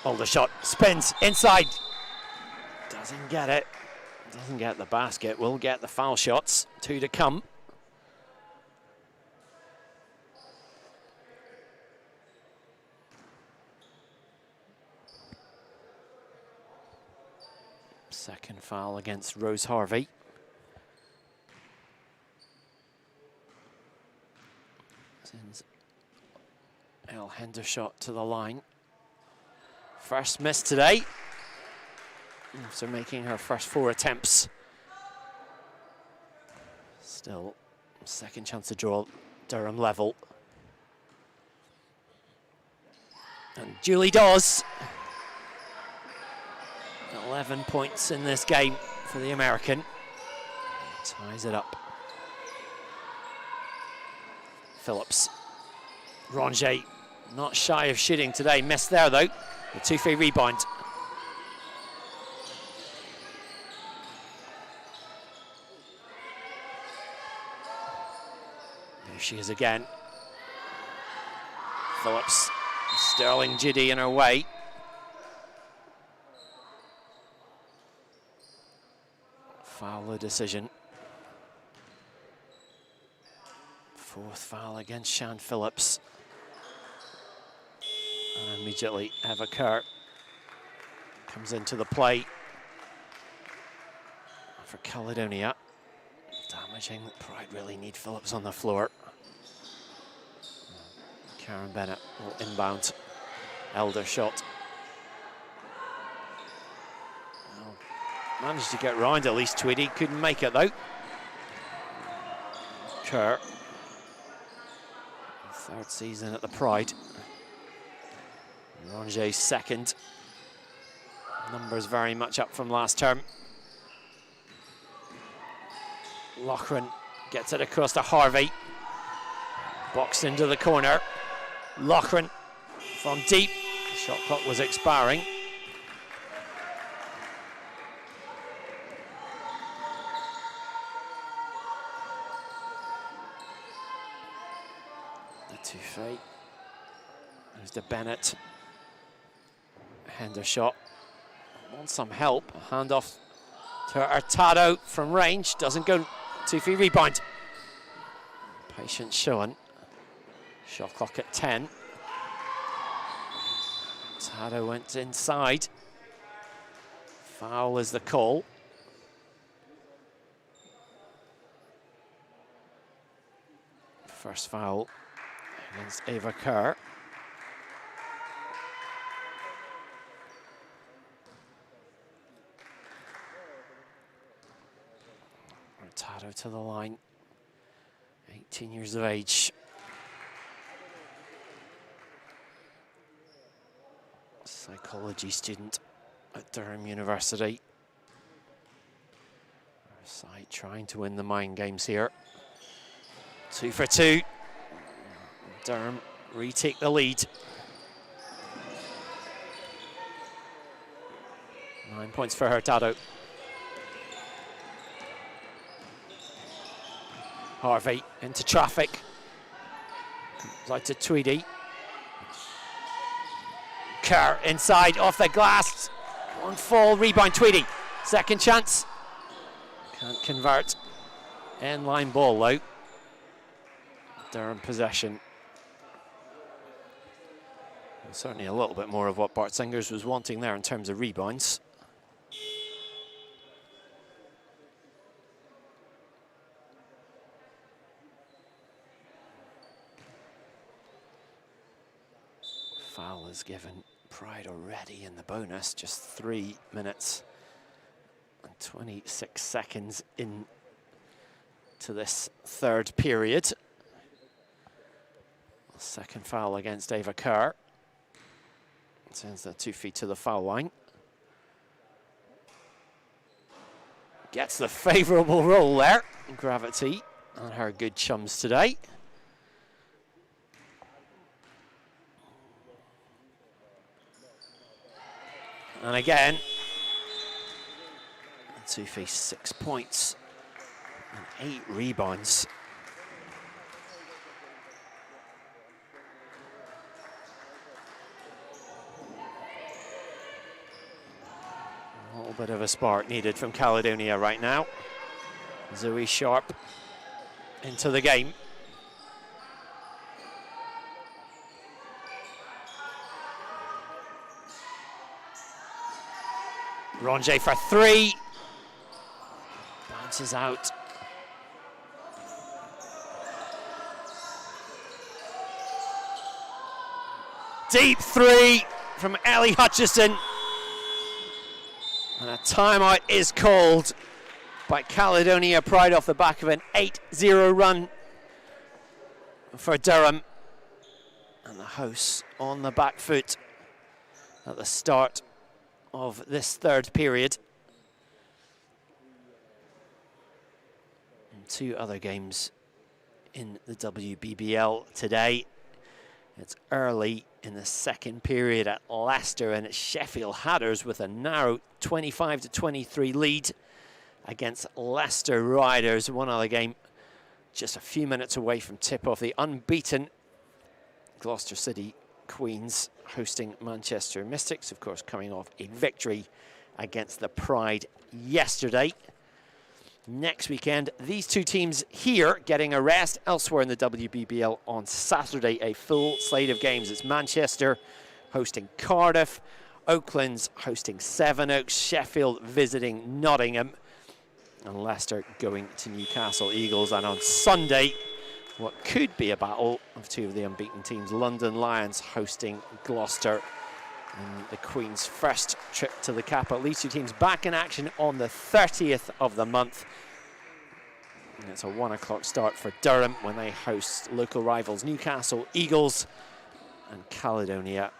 Aldershot spins inside. Doesn't get it. Doesn't get the basket. Will get the foul shots. 2 to come. Second foul against Rose Harvey. Sends El Hendershot to the line. First miss today, after making her first 4 attempts. Still, second chance to draw Durham level. And Julie Dawes. 11 points in this game for the American. Ties it up. Phillips. Rongier, not shy of shooting today. Missed there, though. The 2-free rebound. There she is again. Phillips. Sterling Judy in her way. Foul decision. Fourth foul against Shan Phillips. And immediately Eva Kerr comes into the play for Caledonia. Damaging. Pride really need Phillips on the floor. Karen Bennett will inbound. Elder shot. Managed to get round at least Tweedy, couldn't make it though. Kerr, third season at the Pride. Ronje second. Numbers very much up from last term. Loughran gets it across to Harvey. Boxed into the corner. Loughran from deep. Shot clock was expiring. The Tufay. There's the Bennett. Hendershot. Wants some help. Hand off to Hurtado from range. Doesn't go. Tufay rebound. Patience showing. Shot clock at 10. Hurtado went inside. Foul is the call. First foul against Ava Kerr. Hurtado to the line. 18 years of age. Psychology student at Durham University. Our side trying to win the mind games here. 2 for 2. Durham retake the lead. 9 points for Hurtado. Harvey into traffic. Comes out to Tweedy. Kerr inside, off the glass. One fall, rebound Tweedy. Second chance. Can't convert. End line ball though. Durham possession. And certainly a little bit more of what Bart Singers was wanting there in terms of rebounds. Foul is given. Pride already in the bonus, just 3 minutes and 26 seconds in to this third period. Second foul against Ava Kerr. Sends the 2 feet to the foul line. Gets the favourable roll there. Gravity on her good chums today. And again, Tufay 6 points and 8 rebounds. A little bit of a spark needed from Caledonia right now. Zoe Sharp into the game. Ronje for 3. Bounces out. Deep 3 from Ellie Hutchison. And a timeout is called by Caledonia Pride off the back of an 8-0 run for Durham. And the hosts on the back foot at the start of this third period. And 2 other games in the WBBL today. It's early in the second period at Leicester, and it's Sheffield Hatters with a narrow 25-23 lead against Leicester Riders. One other game just a few minutes away from tip-off. The unbeaten Gloucester City Queens hosting Manchester Mystics, of course, coming off a victory against the Pride yesterday. Next weekend, these 2 teams here getting a rest. Elsewhere in the WBBL on Saturday, a full slate of games. It's Manchester hosting Cardiff, Oakland's hosting Sevenoaks, Sheffield visiting Nottingham, and Leicester going to Newcastle Eagles. And on Sunday, what could be a battle of 2 of the unbeaten teams, London Lions hosting Gloucester And the Queen's first trip to the capital. These two teams back in action on the 30th of the month. And it's a 1 o'clock start for Durham when they host local rivals Newcastle Eagles, and Caledonia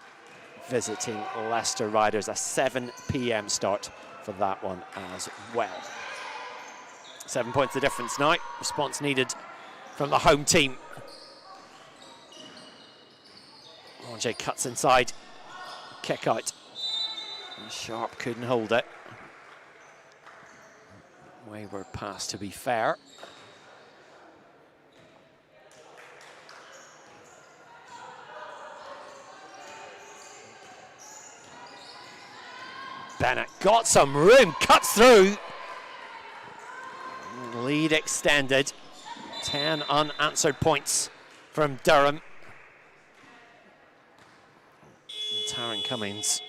visiting Leicester Riders. A 7 p.m. start for that one as well. 7 points the difference now. Response needed from the home team. Ronje cuts inside. Kick out. And Sharp couldn't hold it. Wayward pass, to be fair. Bennett got some room, cuts through. Lead extended. 10 unanswered points from Durham. Taryn Cummings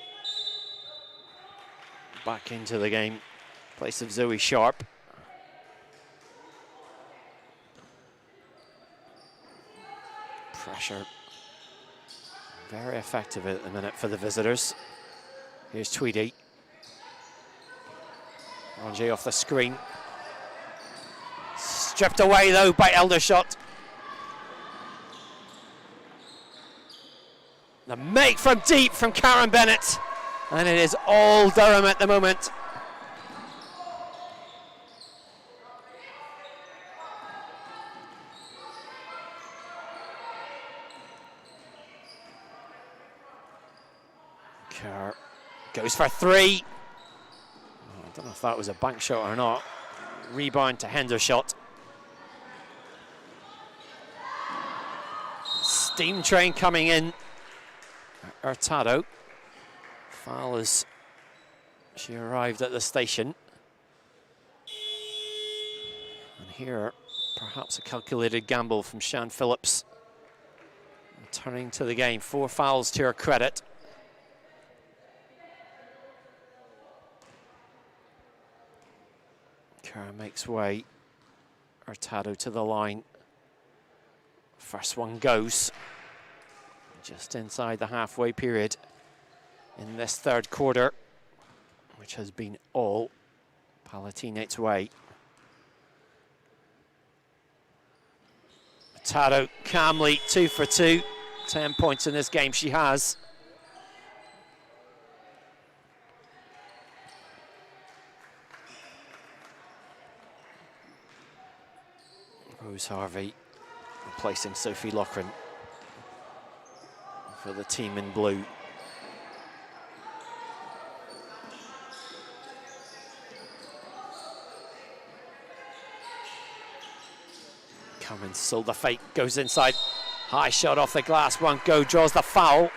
back into the game, in place of Zoe Sharp. Pressure very effective at the minute for the visitors. Here's Tweedy. Ronje off the screen. Stripped away though by Eldershot. The make from deep from Karen Bennett. And it is all Durham at the moment. Kerr goes for 3. Oh, I don't know if that was a bank shot or not. Rebound to Hendershot. Steam train coming in. Hurtado. Foul as she arrived at the station. And here, perhaps a calculated gamble from Shan Phillips. Returning to the game, 4 fouls to her credit. Kerr makes way. Hurtado to the line. First one goes. Just inside the halfway period in this third quarter, which has been all Palatinates' way. Hurtado calmly 2 for 2. 10 points in this game she has. Rose Harvey replacing Sophie Loughran for the team in blue. Cummins sold the fake, goes inside. High shot off the glass, won't go, draws the foul.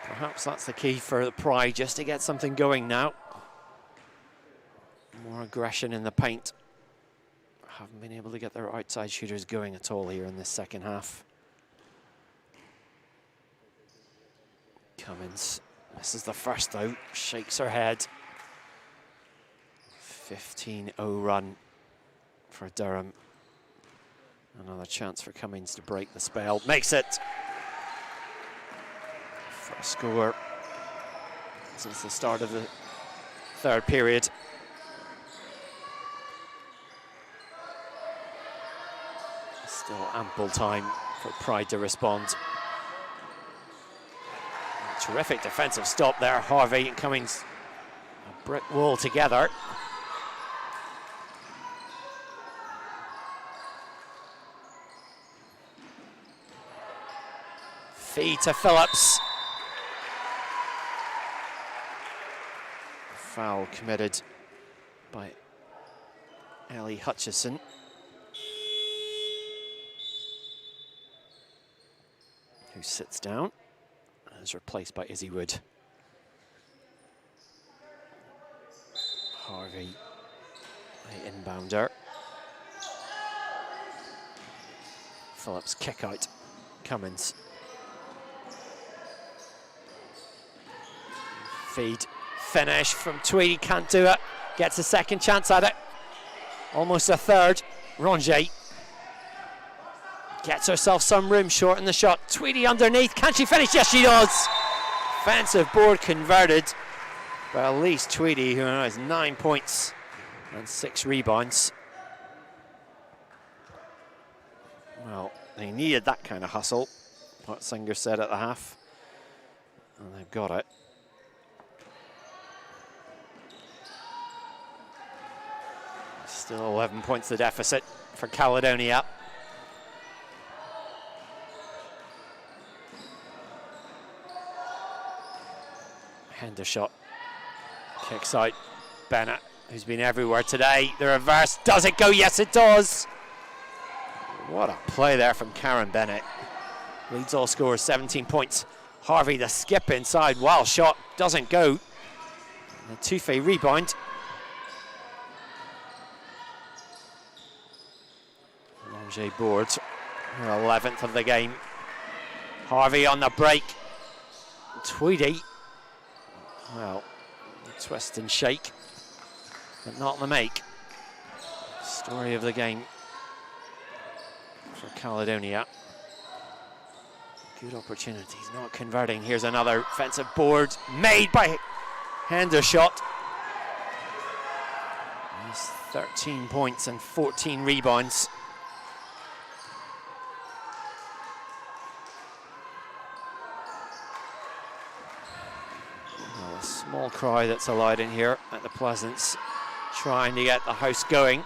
Perhaps that's the key for the Pride, just to get something going now. More aggression in the paint. Haven't been able to get their outside shooters going at all here in this second half. Cummins misses the first though, shakes her head. 15-0 run for Durham. Another chance for Cummins to break the spell. Makes it! First score since the start of the third period. Still ample time for Pride to respond. Terrific defensive stop there. Harvey and Cummings, a brick wall together. Feed to Phillips. Foul committed by Ellie Hutchison. Who sits down and is replaced by Izzy Wood. Harvey, the inbounder. Phillips kick out. Cummins. Feed, finish from Tweedy, can't do it. Gets a second chance at it. Almost a third. Ronje gets herself some room, short in the shot. Tweedy underneath, can she finish? Yes, she does. Defensive board converted by Elise Tweedy, who has 9 points and 6 rebounds. Well, they needed that kind of hustle, what Singer said at the half, and they've got it. Still 11 points the deficit for Caledonia. Hendershot kicks out Bennett, who's been everywhere today. The reverse, does it go? Yes, it does. What a play there from Karen Bennett. Leads all scorers, 17 points. Harvey, the skip inside, wild shot, doesn't go. And a Tufé rebound. Longe boards, her 11th of the game. Harvey on the break. Tweedy, well, twist and shake, but not the make. Story of the game for Caledonia. Good opportunities, not converting. Here's another offensive board made by Hendershot. He's 13 points and 14 rebounds. Well, a small cry that's allowed in here at the Pleasance, trying to get the house going.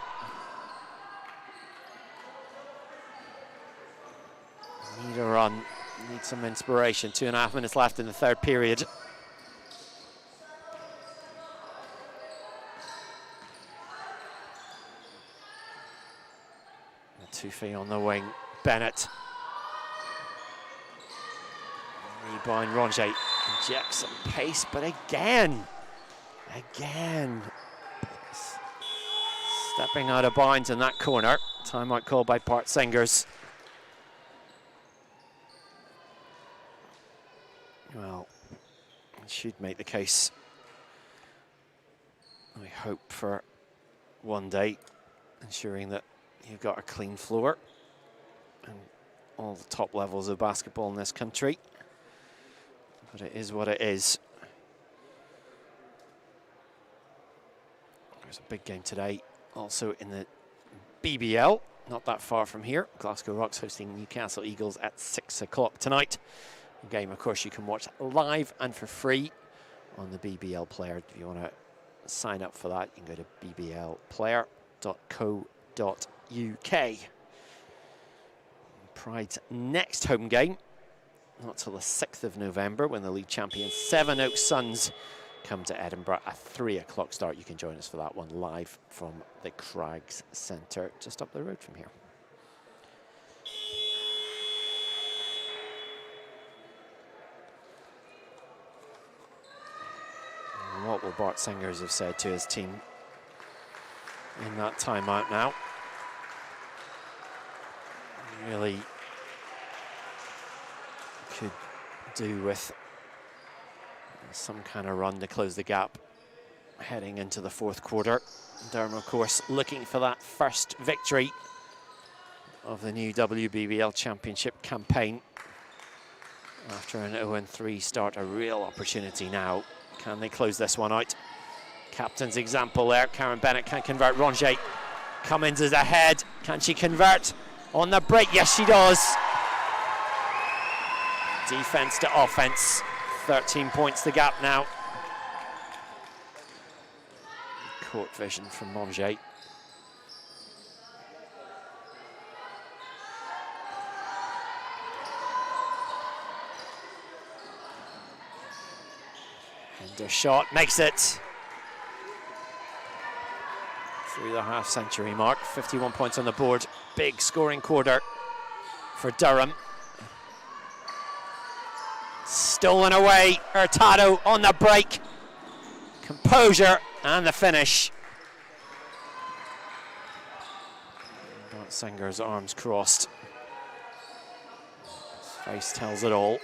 Need a run, need some inspiration. 2.5 minutes left in the third period. Tufé on the wing, Bennett. Rebound, Ronje injects some pace, but again, stepping out of bounds in that corner. Timeout called by Bart Singers. Well, it should make the case, we hope, for one day, ensuring that you've got a clean floor and all the top levels of basketball in this country. But it is what it is. There's a big game today, also in the BBL, not that far from here. Glasgow Rocks hosting Newcastle Eagles at 6 o'clock tonight. A game, of course, you can watch live and for free on the BBL player. If you want to sign up for that, you can go to bblplayer.co.uk. Pride's next home game, not till the 6th of November, when the league champions Sevenoaks Suns come to Edinburgh at 3 o'clock start. You can join us for that one live from the Crags Centre, just up the road from here. And what will Bart Singers have said to his team in that timeout now? Really could do with some kind of run to close the gap heading into the fourth quarter. Durham, of course, looking for that first victory of the new WBBL Championship campaign. After an 0-3 start, a real opportunity now. Can they close this one out? Captain's example there. Karen Bennett can't convert. Ronje Cummins is ahead. Can she convert on the break? Yes, she does. Defense to offense. 13 points the gap now. Court vision from Ronje. Hendershot makes it through the half-century mark. 51 points on the board. Big scoring quarter for Durham. Stolen away. Hurtado on the break. Composure and the finish. Bart Singer's arms crossed. His face tells it all.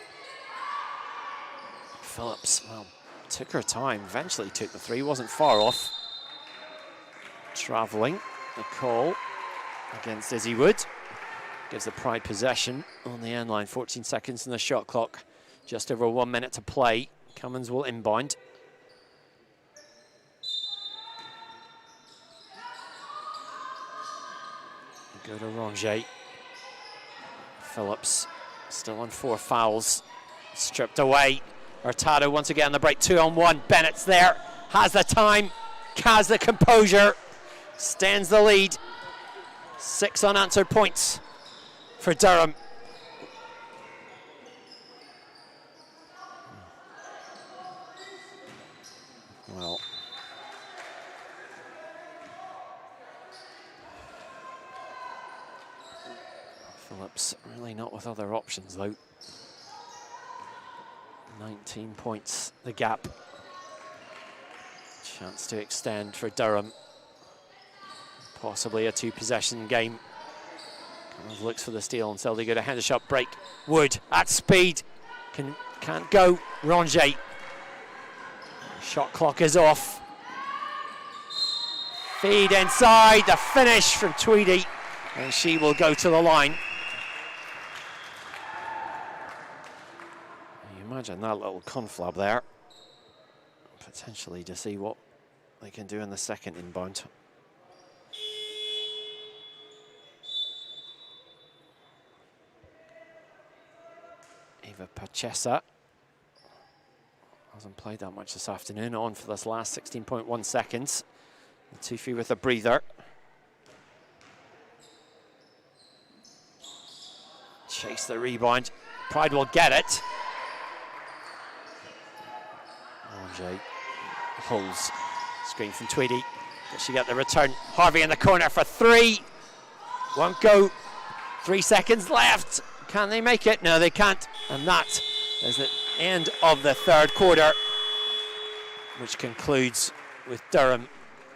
Phillips, well, took her time, eventually took the three, wasn't far off. Travelling, the call against Izzy Wood. Gives the Pride possession on the end line, 14 seconds in the shot clock. Just over 1 minute to play. Cummins will inbound. Go to Rongier. Phillips still on 4 fouls. Stripped away. Hurtado once again on the break, 2-on-1. Bennett's there, has the time, has the composure, stands the lead. 6 unanswered points for Durham. Well, Phillips really not with other options though. 19 points, the gap. Chance to extend for Durham. Possibly a 2-possession game. Kind of looks for the steal until they go to Hendershot break. Wood at speed. Can't go. Rongier. Shot clock is off. Feed inside. The finish from Tweedy. And she will go to the line. You imagine that little conflab there. Potentially to see what they can do in the second inbound. Eva Pachesa hasn't played that much this afternoon, on for this last 16.1 seconds. And Tufi with a breather. Chase the rebound. Pride will get it. Rongier holds. Screen from Tweedy. Does she get the return? Harvey in the corner for 3. Won't go. 3 seconds left. Can they make it? No, they can't. And that is the end of the third quarter, which concludes with Durham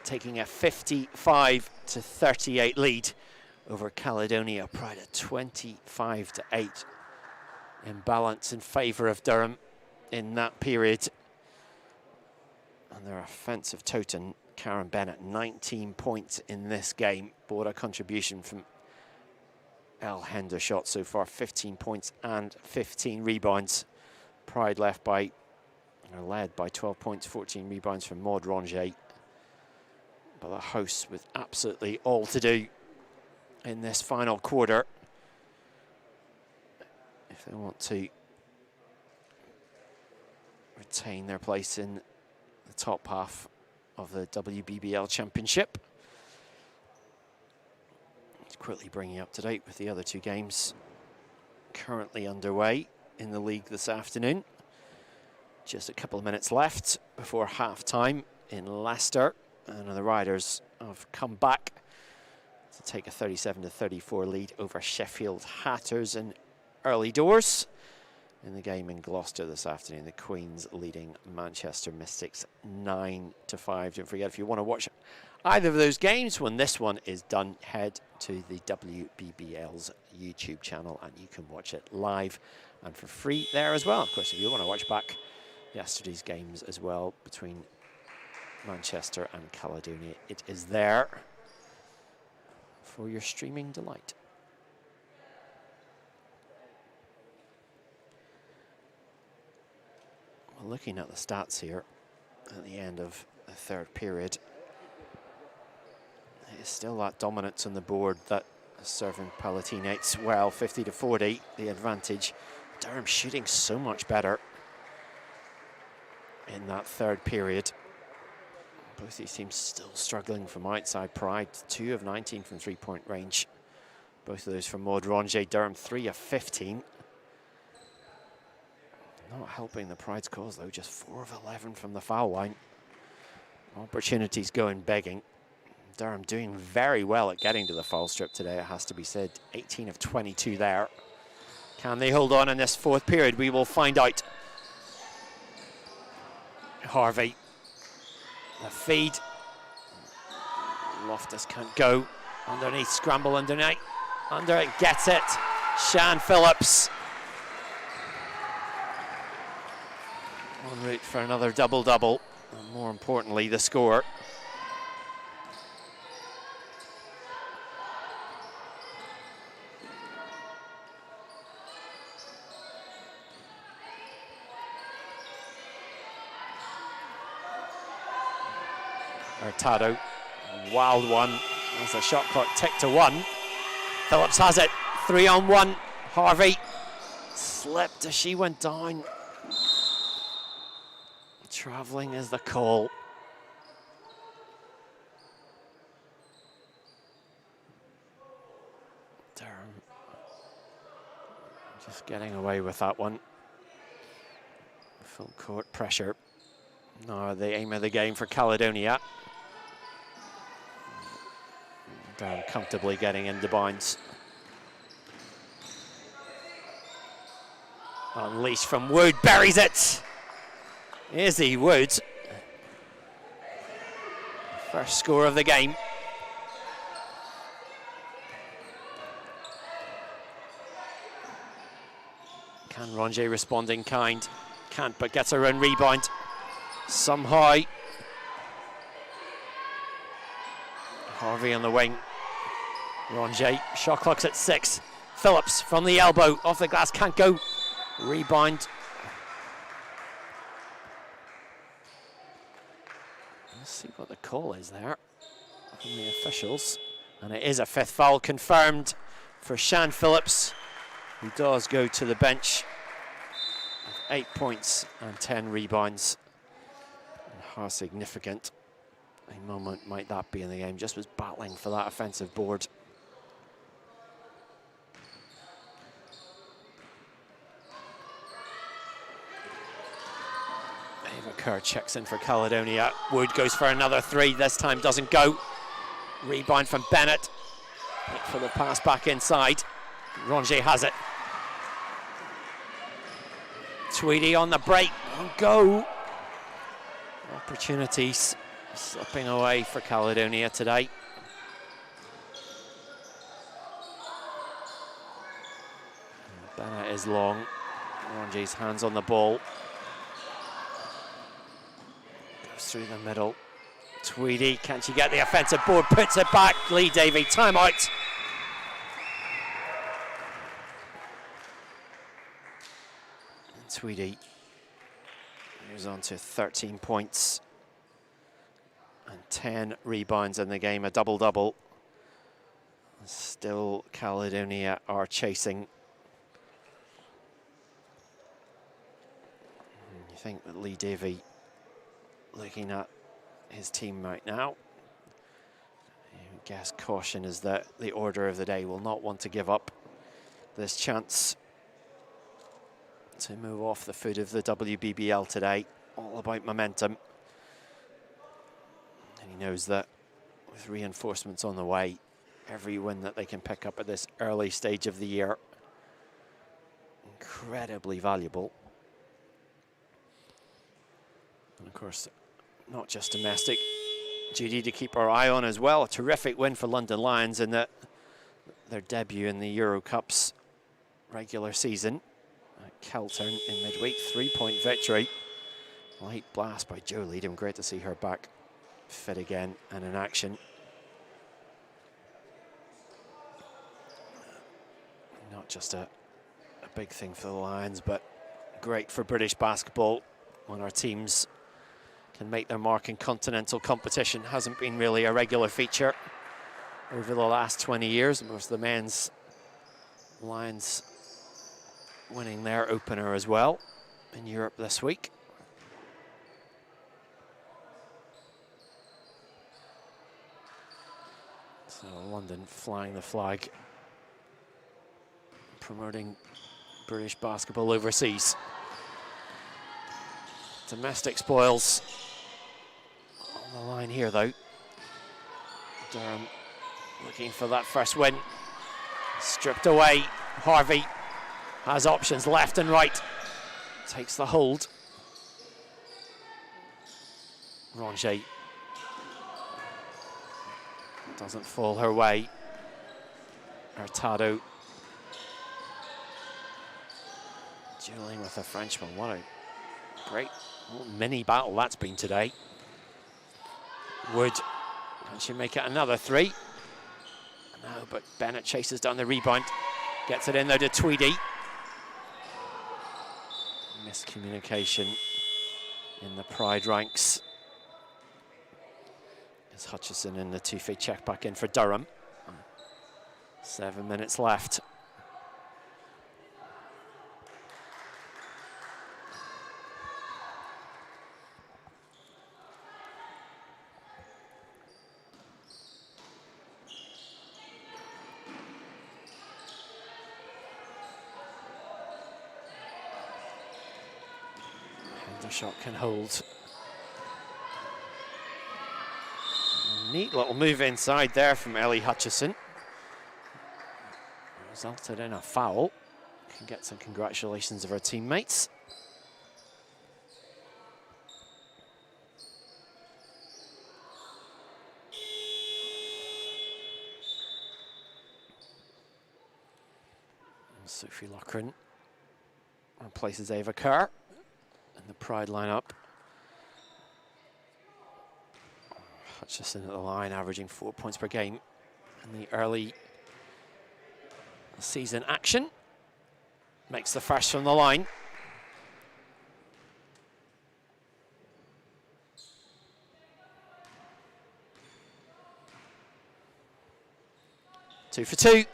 taking a 55-38 lead over Caledonia Pride, at 25-8 imbalance in favour of Durham in that period. And their offensive totem, Karen Bennett, 19 points in this game. What a contribution from El Hendershot so far, 15 points and 15 rebounds. Pride led by 12 points, 14 rebounds from Maud Rongier. But the hosts with absolutely all to do in this final quarter if they want to retain their place in the top half of the WBBL Championship. Quickly bringing you up to date with the other 2 games currently underway in the league this afternoon. Just a couple of minutes left before half-time in Leicester, and the Riders have come back to take a 37-34 lead over Sheffield Hatters in early doors. In the game in Gloucester this afternoon, the Queens leading Manchester Mystics 9-5. Don't forget, if you want to watch either of those games, when this one is done, head to the WBBL's YouTube channel and you can watch it live and for free there as well. Of course, if you want to watch back yesterday's games as well between Manchester and Caledonia, it is there for your streaming delight. Well, looking at the stats here at the end of the third period, it's still that dominance on the board that is serving Palatinates well, 50-40, the advantage. Durham shooting so much better in that third period. Both these teams still struggling from outside. Pride, 2 of 19 from 3-point range. Both of those from Maud Rongier. Durham, 3 of 15. Not helping the Pride's cause though, just 4 of 11 from the foul line. Opportunities going begging. Durham doing very well at getting to the foul strip today, it has to be said. 18 of 22 there. Can they hold on in this fourth period? We will find out. Harvey. The feed. Loftus can't go. Underneath, scramble underneath. Under it, gets it. Shan Phillips. En route for another double-double. And more importantly, the score. Hurtado, a wild one as the shot clock ticked to 1. Phillips has it, 3-on-1. Harvey slipped as she went down. Travelling is the call. Durham just getting away with that one. Full court pressure. Now the aim of the game for Caledonia. Durham comfortably getting into bounds. Unleashed from Wood, buries it. Izzy Wood. First score of the game. Can Rongier respond in kind? Can't, but gets her own rebound. Somehow. Harvey on the wing. Rongier, shot clock's at 6. Phillips from the elbow, off the glass, can't go. Rebound. Let's see what the call is there from the officials. And it is a 5th foul confirmed for Shan Phillips, who does go to the bench with 8 points and 10 rebounds. And how significant a moment might that be in the game? Just was battling for that offensive board. Ava Kerr checks in for Caledonia. Wood goes for another 3, this time doesn't go. Rebound from Bennett. Look for the pass back inside. Rongier has it. Tweedy on the break, on go. Opportunities slipping away for Caledonia today. Bennett is long. Rongier's hands on the ball. Goes through the middle. Tweedy, can she get the offensive board? Puts it back. Lee Davey, timeout. And Tweedy moves on to 13 points and 10 rebounds in the game, a double-double. Still, Caledonia are chasing. You think that Lee Davey, looking at his team right now, I guess caution is the order of the day. Will not want to give up this chance to move off the foot of the WBBL today. All about momentum. And he knows that with reinforcements on the way, every win that they can pick up at this early stage of the year, incredibly valuable. And of course, not just domestic duty to keep our eye on as well. A terrific win for London Lions in their debut in the Euro Cups regular season. Keltern in midweek, 3-point victory. Light blast by Jo Leedham. Great to see her back fit again and in action. Not just a big thing for the Lions, but great for British basketball when our teams can make their mark in continental competition. Hasn't been really a regular feature over the last 20 years. Most of the men's Lions winning their opener as well in Europe this week. So London flying the flag, promoting British basketball overseas. Domestic spoils on the line here, though. Durham looking for that first win. Stripped away. Harvey has options left and right. Takes the hold. Rongier doesn't fall her way. Hurtado dueling with a Frenchman. What a great mini battle that's been today. Wood, can she make it another 3? No, but Bennett chases down the rebound. Gets it in though to Tweedy. Miscommunication in the Pride ranks. As Hutchison and the Tuffet check back in for Durham. 7 minutes left. Shot can hold. Neat little move inside there from Ellie Hutchison. Resulted in a foul. Can get some congratulations of her teammates. And Sophie Lochran replaces Ava Kerr. The Pride lineup. Hutchison at the line, averaging 4 points per game in the early season action. Makes the first from the line. Two for two.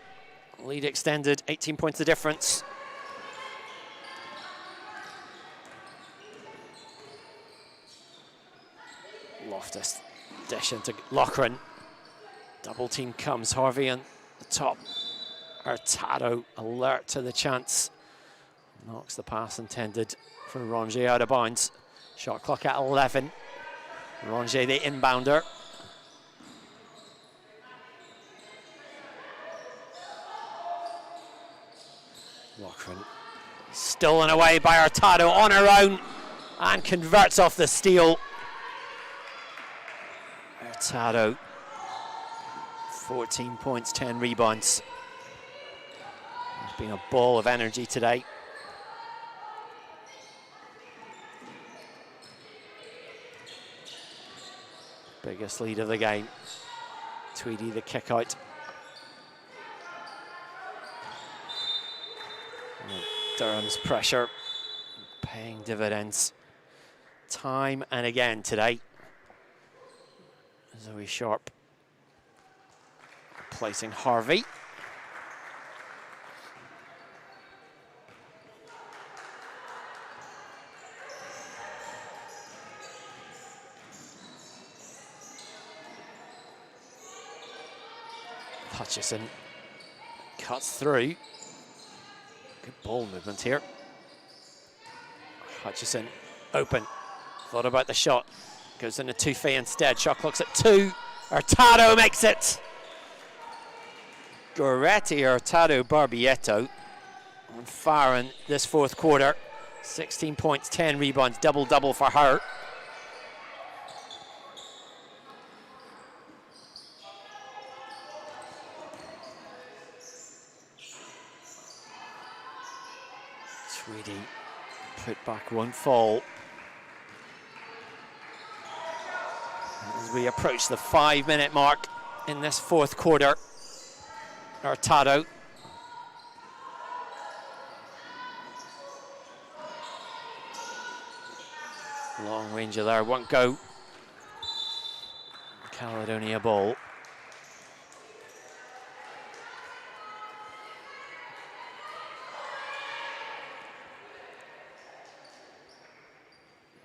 Lead extended, 18 points the difference. Loftus dish into Lochran. Double team comes. Harvey on the top. Hurtado alert to the chance. Knocks the pass intended for Rongier out of bounds. Shot clock at 11. Rongier the inbounder. Lochran stolen away by Hurtado on her own and converts off the steal. Hurtado, 14 points, 10 rebounds. It's been a ball of energy today. Biggest lead of the game. Tweedy the kick out. Durham's pressure paying dividends time and again today. Zoe Sharp replacing Harvey. Hutchison cuts through. Good ball movement here. Hutchison open. Thought about the shot. Goes into Tuffet instead. Shot clock's at 2. Hurtado makes it. Goretti, Hurtado, Barbietto on fire in this fourth quarter. 16 points, 10 rebounds, double-double for her. Tweedy, put back won't fall. As we approach the 5-minute mark in this fourth quarter. Hurtado. Long range of there, won't go. Caledonia ball.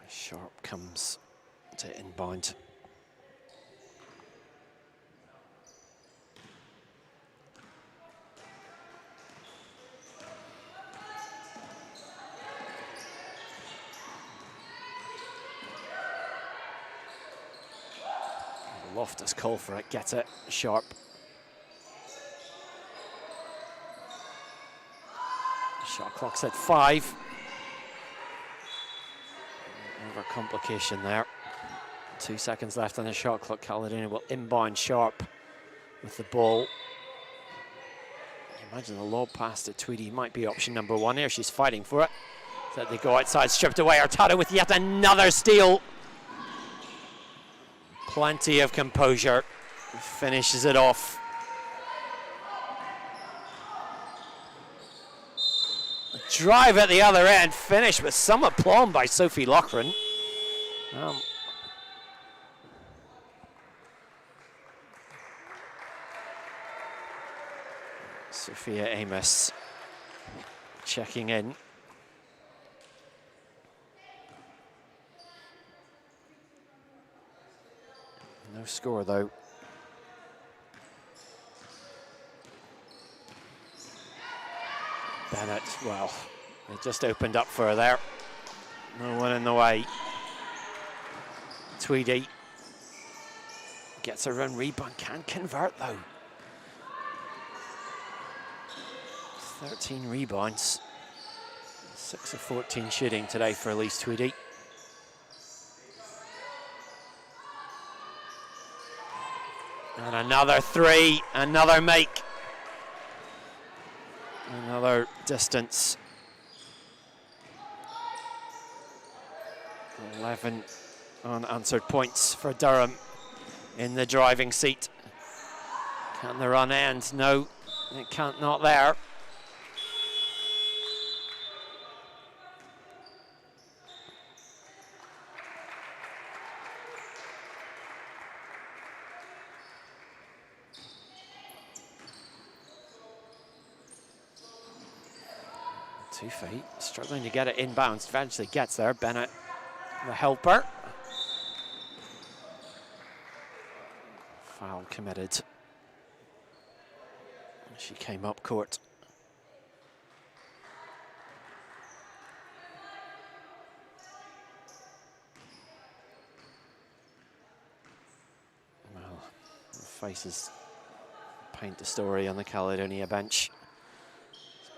Sharp comes to inbound. Loftus call for it, gets it, Sharp. Shot clock's at 5. Over complication there. 2 seconds left on the shot clock. Caledonia will inbound Sharp with the ball. Imagine the lob pass to Tweedy might be option number 1 here. She's fighting for it. So they go outside, stripped away. Hurtado with yet another steal. Plenty of composure. Finishes it off. A drive at the other end, finished with some aplomb by Sophie Lochran. Sophia Amos checking in. No score though. Bennett, well, it just opened up for her there. No one in the way. Tweedy gets a run rebound, can't convert though. 13 rebounds. 6 of 14 shooting today for Elise Tweedy. And another three, another make. Another distance. 11 unanswered points for Durham in the driving seat. Can the run end? No, it can't, not there. Two feet, struggling to get it inbounds, eventually gets there. Bennett, the helper. Foul committed. She came up court. Well, the faces paint the story on the Caledonia bench.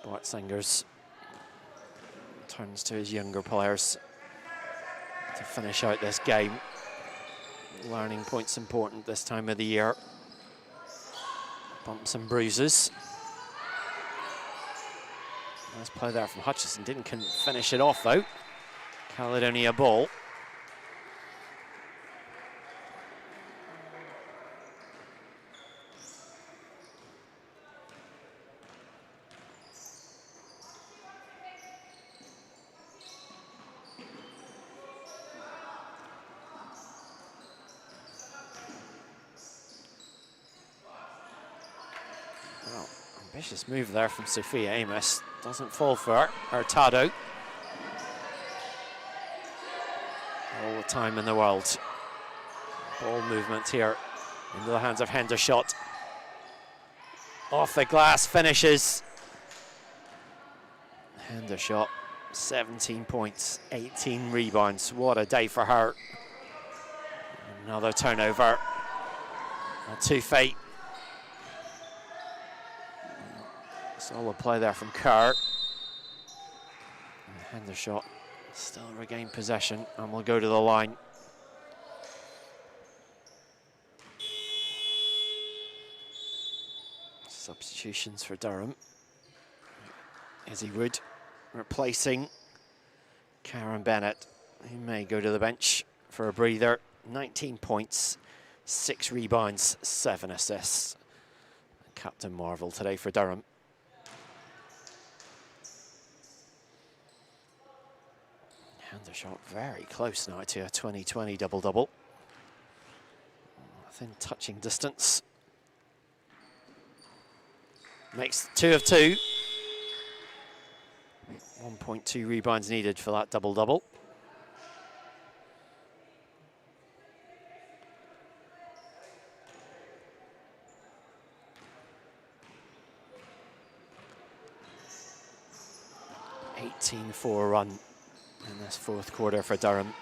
Bart Singers turns to his younger players to finish out this game. Learning points important this time of the year. Bumps and bruises. Nice play there from Hutchison. Didn't finish it off though. Caledonia ball. Well, ambitious move there from Sophia Amos. Doesn't fall for her. Hurtado. All the time in the world. Ball movement here into the hands of Hendershot. Off the glass, finishes. Hendershot, 17 points, 18 rebounds. What a day for her. Another turnover. A two-fate. Solid play there from Kerr. Hendershot still regain possession and will go to the line. Substitutions for Durham. Izzy Wood replacing Karen Bennett. He may go to the bench for a breather. 19 points, 6 rebounds, 7 assists. Captain Marvel today for Durham. Hendershot very close now to a 2020 double-double. Within touching distance. Makes 2 of 2. 1.2 rebounds needed for that double-double. .18-4 run in this fourth quarter for Durham.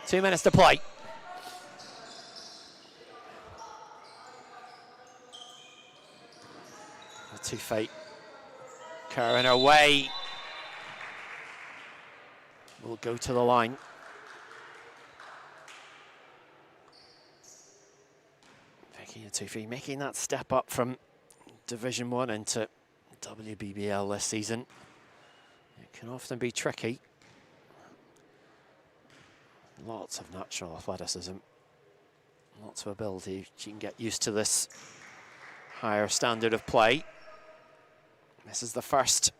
Two minutes to play. A two-fate. Kerr in her way. Will go to the line. Vicky Atufi making that step up from Division 1 into WBBL this season. It can often be tricky. Lots of natural athleticism, lots of ability. She can get used to this higher standard of play. This is the first.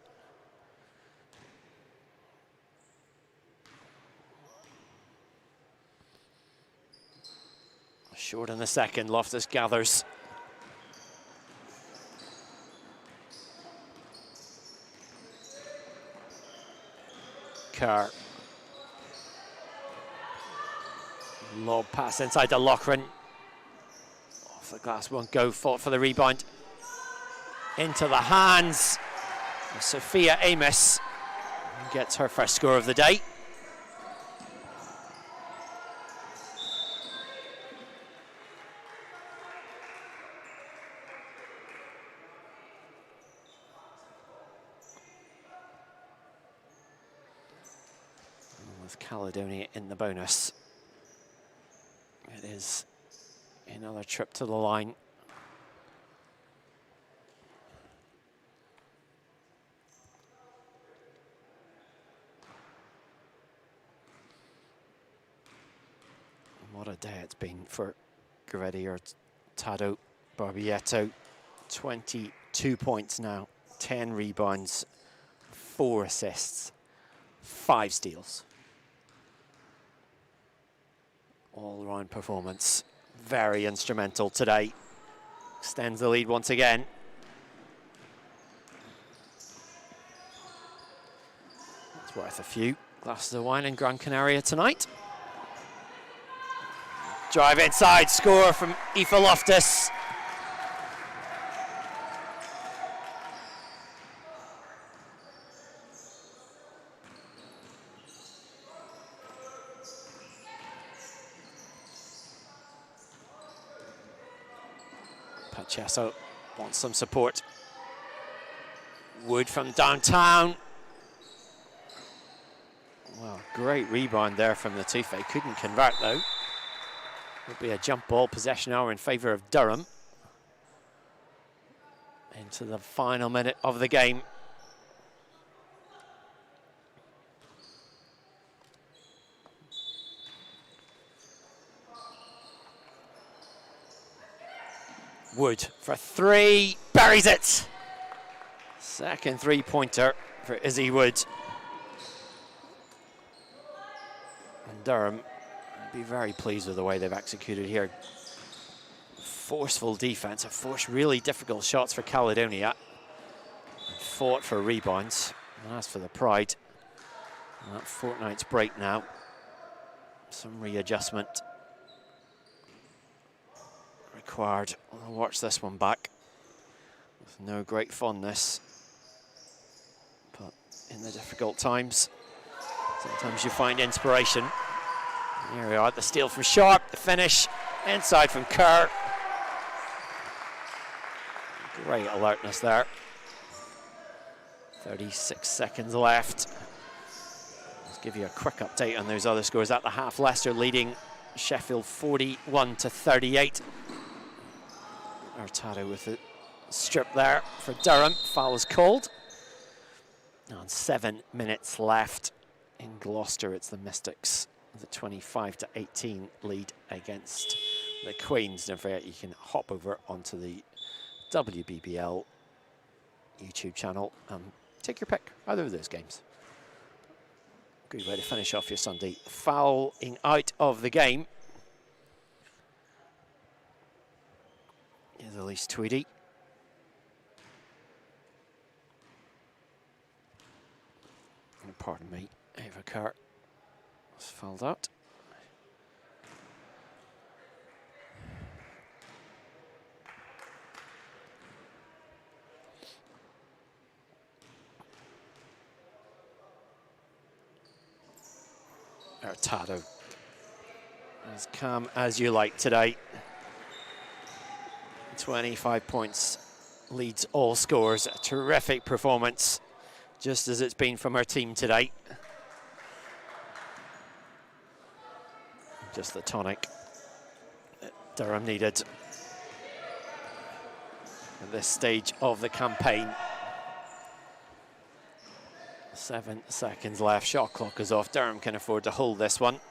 Short in the second, Loftus gathers. Kerr. Lob pass inside to Loughran. Off the glass, won't go, fought for the rebound. Into the hands of Sophia Amos. Gets her first score of the day. With Caledonia in the bonus. It is another trip to the line. What a day it's been for Goretti or Tado Barbietto. 22 points now, 10 rebounds, 4 assists, 5 steals. All-round performance, very instrumental today. Extends the lead once again. It's worth a few glasses of wine in Gran Canaria tonight. Drive inside, score from Aoife Loftus. Pacheco wants some support. Wood from downtown. Well, great rebound there from Latife. Couldn't convert though. Will be a jump ball possession hour in favour of Durham. Into the final minute of the game. Wood for 3, buries it. Second three-pointer for Izzy Wood. And Durham be very pleased with the way they've executed here. Forceful defense, have forced really difficult shots for Caledonia. And fought for rebounds. And as for the Pride, that fortnight's break now. Some readjustment required. I'll watch this one back with no great fondness. But in the difficult times, sometimes you find inspiration. Here we are, the steal from Sharp, the finish, inside from Kerr. Great alertness there. 36 seconds left. Let's give you a quick update on those other scores. At the half, Leicester leading Sheffield 41-38. Hurtado with the strip there for Durham. Foul is called. And 7 minutes left. In Gloucester, it's the Mystics. The 25-18 lead against the Queens. Don't forget, you can hop over onto the WBBL YouTube channel and take your pick, either of those games. Good way to finish off your Sunday. Fouling out of the game is Elise Tweedy. Pardon me, Ava Kerr was fouled out. Hurtado, as calm as you like today. 25 points, leads all scores. A terrific performance, just as it's been from our team today. Just the tonic that Durham needed at this stage of the campaign. 7 seconds left, shot clock is off. Durham can afford to hold this one.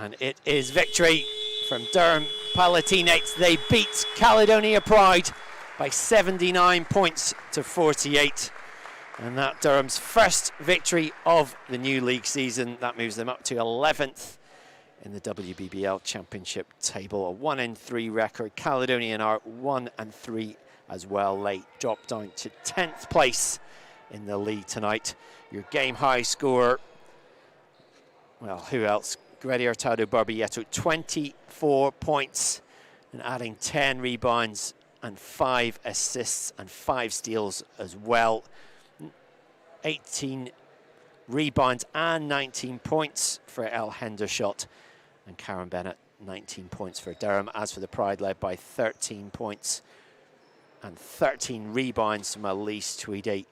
And it is victory from Durham Palatinates. They beat Caledonia Pride by 79 points to 48. And that Durham's first victory of the new league season. That moves them up to 11th in the WBBL Championship table. A 1-3 record. Caledonian are 1-3 as well late. Dropped down to 10th place in the league tonight. Your game high score, well, who else? Grady Hurtado Barbietto, 24 points and adding 10 rebounds and 5 assists and 5 steals as well. 18 rebounds and 19 points for El Hendershot, and Karen Bennett 19 points for Durham. As for the Pride, led by 13 points and 13 rebounds from Elise Tweedy,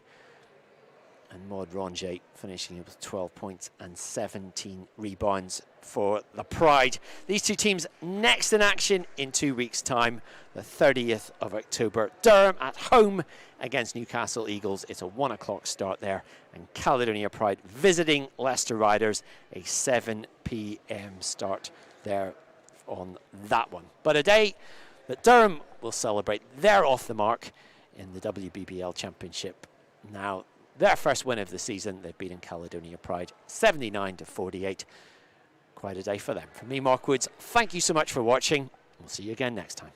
and Maud Ronje finishing with 12 points and 17 rebounds for the Pride. These two teams next in action in 2 weeks' time, the 30th of October. Durham at home against Newcastle Eagles. It's a 1 o'clock start there. And Caledonia Pride visiting Leicester Riders, a 7 p.m. start there on that one. But a day that Durham will celebrate. They're off the mark in the WBBL Championship now. Their first win of the season. They've beaten Caledonia Pride 79-48. Quite a day for them. From me, Mark Woods, thank you so much for watching. We'll see you again next time.